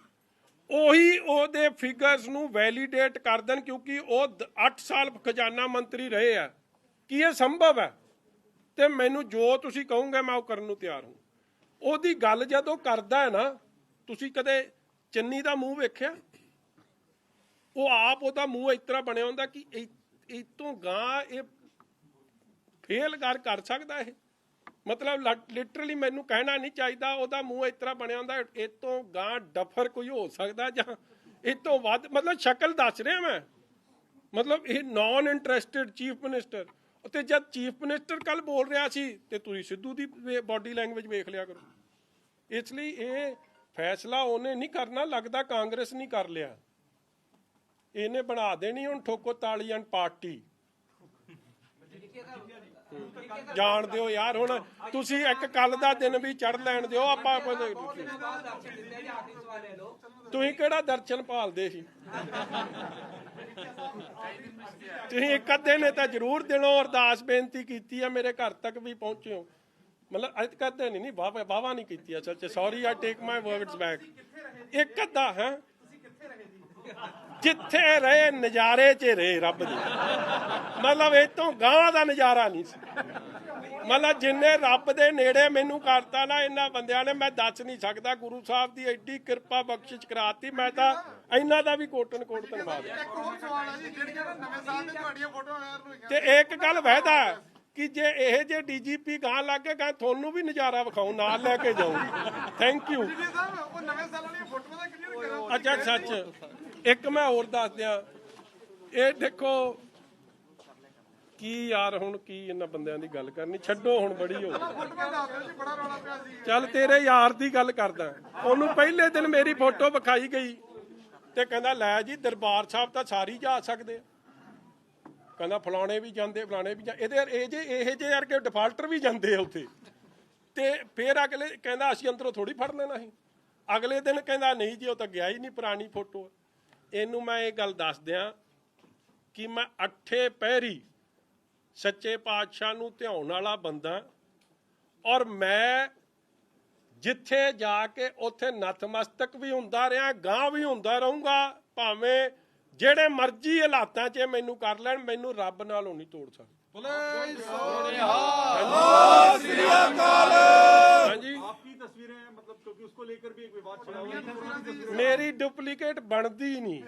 ਉਹੀ ਉਹਦੇ ਫਿਗਰਸ ਨੂੰ ਵੈਲੀਡੇਟ ਕਰ ਦੇਣ, ਕਿਉਂਕਿ ਉਹ 8 ਸਾਲ ਖਜ਼ਾਨਾ ਮੰਤਰੀ ਰਹੇ ਆ। ਕੀ ਇਹ ਸੰਭਵ ਹੈ? ਤੇ ਮੈਨੂੰ ਜੋ ਤੁਸੀਂ ਕਹੋਗੇ ਮੈਂ ਉਹ ਕਰਨ ਨੂੰ ਤਿਆਰ ਹਾਂ। ਉਹਦੀ ਗੱਲ ਜਦੋਂ ਕਰਦਾ ਹੈ ਨਾ, ਤੁਸੀਂ ਕਦੇ ਚੰਨੀ ਦਾ ਮੂੰਹ ਵੇਖਿਆ? ਉਹ ਆਪ ਉਹਦਾ ਮੂੰਹ ਇਸ ਤਰ੍ਹਾਂ ਬਣਿਆ ਹੁੰਦਾ ਕਿ ਇਹ ਤੋਂ ਗਾਂ ਇਹ ਫੇਲ ਕਰ ਸਕਦਾ ਇਹ, ਮਤਲਬ ਲਿਟਰਲੀ ਮੈਨੂੰ ਕਹਿਣਾ ਨਹੀਂ ਚਾਹੀਦਾ, ਉਹਦਾ ਮੂੰਹ ਇਸ ਤਰ੍ਹਾਂ ਬਣਿਆ ਹੁੰਦਾ ਇਹ ਤੋਂ ਗਾਂ ਡਫਰ ਕੋਈ ਹੋ ਸਕਦਾ ਜਾਂ ਇਹ ਤੋਂ ਵੱਧ, ਮਤਲਬ ਸ਼ਕਲ ਦੱਸ ਰਿਹਾ ਮੈਂ, ਮਤਲਬ ਇਹ ਨਾਨ ਇੰਟਰਸਟਿਡ ਚੀਫ ਮਿਨਿਸਟਰ। ਤੇ ਜਦ ਚੀਫ ਮਿਨਿਸਟਰ ਕੱਲ ਬੋਲ ਰਿਹਾ ਸੀ ਤੇ ਤੁਸੀਂ ਸਿੱਧੂ ਦੀ ਬਾਡੀ ਲੈਂਗੁਏਜ ਵੇਖ ਲਿਆ ਕਰੋ। ਇਸ ਲਈ ਇਹ ਫੈਸਲਾ ਉਹਨੇ ਨਹੀਂ ਕਰਨਾ, ਲੱਗਦਾ ਕਾਂਗਰਸ ਨਹੀਂ ਕਰ ਲਿਆ, ਇਹਨੇ ਬਣਾ ਦੇਣੀ ਹੁਣ ਠੋਕੋ ਤਾਲੀ ਐਂਡ ਪਾਰਟੀ। ਜਾਣ ਦਿਓ ਯਾਰ, ਹੁਣ ਤੁਸੀਂ ਇੱਕ ਕੱਲ ਦਾ ਦਿਨ ਵੀ ਚੜ ਲੈਣ ਦਿਓ। ਆਪਾਂ ਤੁਸੀਂ ਕਿਹੜਾ ਦਰਸ਼ਨ ਭਾਲਦੇ ਸੀ? ਤੁਸੀਂ ਇੱਕ ਅੱਧੇ ਨੇ ਤਾਂ ਜ਼ਰੂਰ ਦਿਨੋਂ ਅਰਦਾਸ ਬੇਨਤੀ ਕੀਤੀ ਹੈ, ਮੇਰੇ ਘਰ ਤੱਕ ਵੀ ਪਹੁੰਚੇ ਹੋ, ਮਤਲਬ ਅੱਜ ਕਦੇ ਨਹੀਂ ਵਾਵਾ ਨਹੀਂ ਕੀਤੀ ਅਸਲ 'ਚ। ਸੌਰੀ, ਆਈ ਟੇਕ ਮਾਈ ਵਰਡਸ ਬੈਕ। ਇੱਕ ਅੱਧਾ ਹੈ ਜਿੱਥੇ ਰਹੇ ਨਜ਼ਾਰੇ 'ਚ ਰਹੇ ਰੱਬ ਦੇ, ਮਤਲਬ ਇਹ ਤੋਂ ਗਾਂ ਦਾ ਨਜ਼ਾਰਾ ਨਹੀਂ ਸੀ। ਮਤਲਬ ਜਿੰਨੇ ਰੱਬ ਦੇ ਨੇੜੇ ਮੈਨੂੰ ਕਰਤਾ ਨਾ ਇਹਨਾਂ ਬੰਦਿਆਂ ਨੇ, ਮੈਂ ਦੱਸ ਨਹੀਂ ਸਕਦਾ। ਗੁਰੂ ਸਾਹਿਬ ਦੀ ਐਡੀ ਕਿਰਪਾ ਬਖਸ਼ਿਸ਼ ਕਰਾਤੀ, ਮੈਂ ਤਾਂ ਇਹਨਾਂ ਦਾ ਵੀ ਕੋਟਨ ਕੋਟ ਧੰਨਵਾਦ। ਤੇ ਇੱਕ ਗੱਲ ਵਹਿਦਾ ਕਿ ਜੇ ਇਹ ਜੇ ਡੀਜੀਪੀ ਗਾਂ ਲੱਗ ਕੇ ਗਾਂ ਤੁਹਾਨੂੰ ਵੀ ਨਜ਼ਾਰਾ ਵਿਖਾਉ, ਨਾਲ ਲੈ ਕੇ ਜਾਊਂਗੀ। Thank you. ਅੱਛਾ ਸੱਚ, ਇੱਕ ਮੈਂ ਹੋਰ ਦੱਸ ਦਿਆਂ, ਇਹ ਦੇਖੋ ਕੀ ਯਾਰ, ਹੁਣ ਕੀ ਇਹਨਾਂ ਬੰਦਿਆਂ ਦੀ ਗੱਲ ਕਰਨੀ, ਛੱਡੋ ਹੁਣ, ਬੜੀ ਹੋ ਚੱਲ ਤੇਰੇ ਯਾਰ ਦੀ ਗੱਲ ਕਰਦਾ। ਉਹਨੂੰ ਪਹਿਲੇ ਦਿਨ ਮੇਰੀ ਫੋਟੋ ਵਿਖਾਈ ਗਈ ਤੇ ਕਹਿੰਦਾ ਲੈ ਜੀ ਦਰਬਾਰ ਸਾਹਿਬ ਤਾਂ ਸਾਰੀ ਜਾ ਸਕਦੇ, ਕਹਿੰਦਾ ਫਲਾਣੇ ਵੀ ਜਾਂਦੇ, ਫਲਾਣੇ ਵੀ ਇਹਦੇ ਇਹ ਜੇ ਯਾਰ ਕਿ ਡਿਫਾਲਟਰ ਵੀ ਜਾਂਦੇ ਆ ਉੱਥੇ। ਤੇ ਫਿਰ ਅਗਲੇ ਕਹਿੰਦਾ ਅਸੀਂ ਅੰਦਰੋਂ ਥੋੜੀ ਫੜ ਲੈਣਾ ਸੀ। ਅਗਲੇ ਦਿਨ ਕਹਿੰਦਾ ਨਹੀਂ ਜੀ ਉਹ ਤਾਂ ਗਿਆ ਹੀ ਨਹੀਂ, ਪੁਰਾਣੀ ਫੋਟੋ। ਇਹਨੂੰ ਮੈਂ ਇਹ ਗੱਲ ਦੱਸ ਦਿਆਂ ਕਿ ਮੈਂ ਅੱਠੇ ਪਹਿਰੀ ਸੱਚੇ ਪਾਤਸ਼ਾਹ ਨੂੰ ਧਿਆਉਣ ਵਾਲਾ ਬੰਦਾ, ਔਰ ਮੈਂ ਜਿੱਥੇ ਜਾ ਕੇ ਉੱਥੇ ਨਤਮਸਤਕ ਵੀ ਹੁੰਦਾ ਰਿਹਾ, ਗਾਂ ਵੀ ਹੁੰਦਾ ਰਹੂੰਗਾ, ਭਾਵੇਂ ਜਿਹੜੇ ਮਰਜ਼ੀ ਹਾਲਾਤਾਂ 'ਚ ਮੈਨੂੰ ਕਰ ਲੈਣ, ਮੈਨੂੰ ਰੱਬ ਨਾਲੋਂ ਨਹੀਂ ਤੋੜ ਸਕਦੇ। ਹਾਂਜੀ, ਮੇਰੀ ਡੁਪਲੀਕੇਟ ਬਣਦੀ ਨਹੀਂ।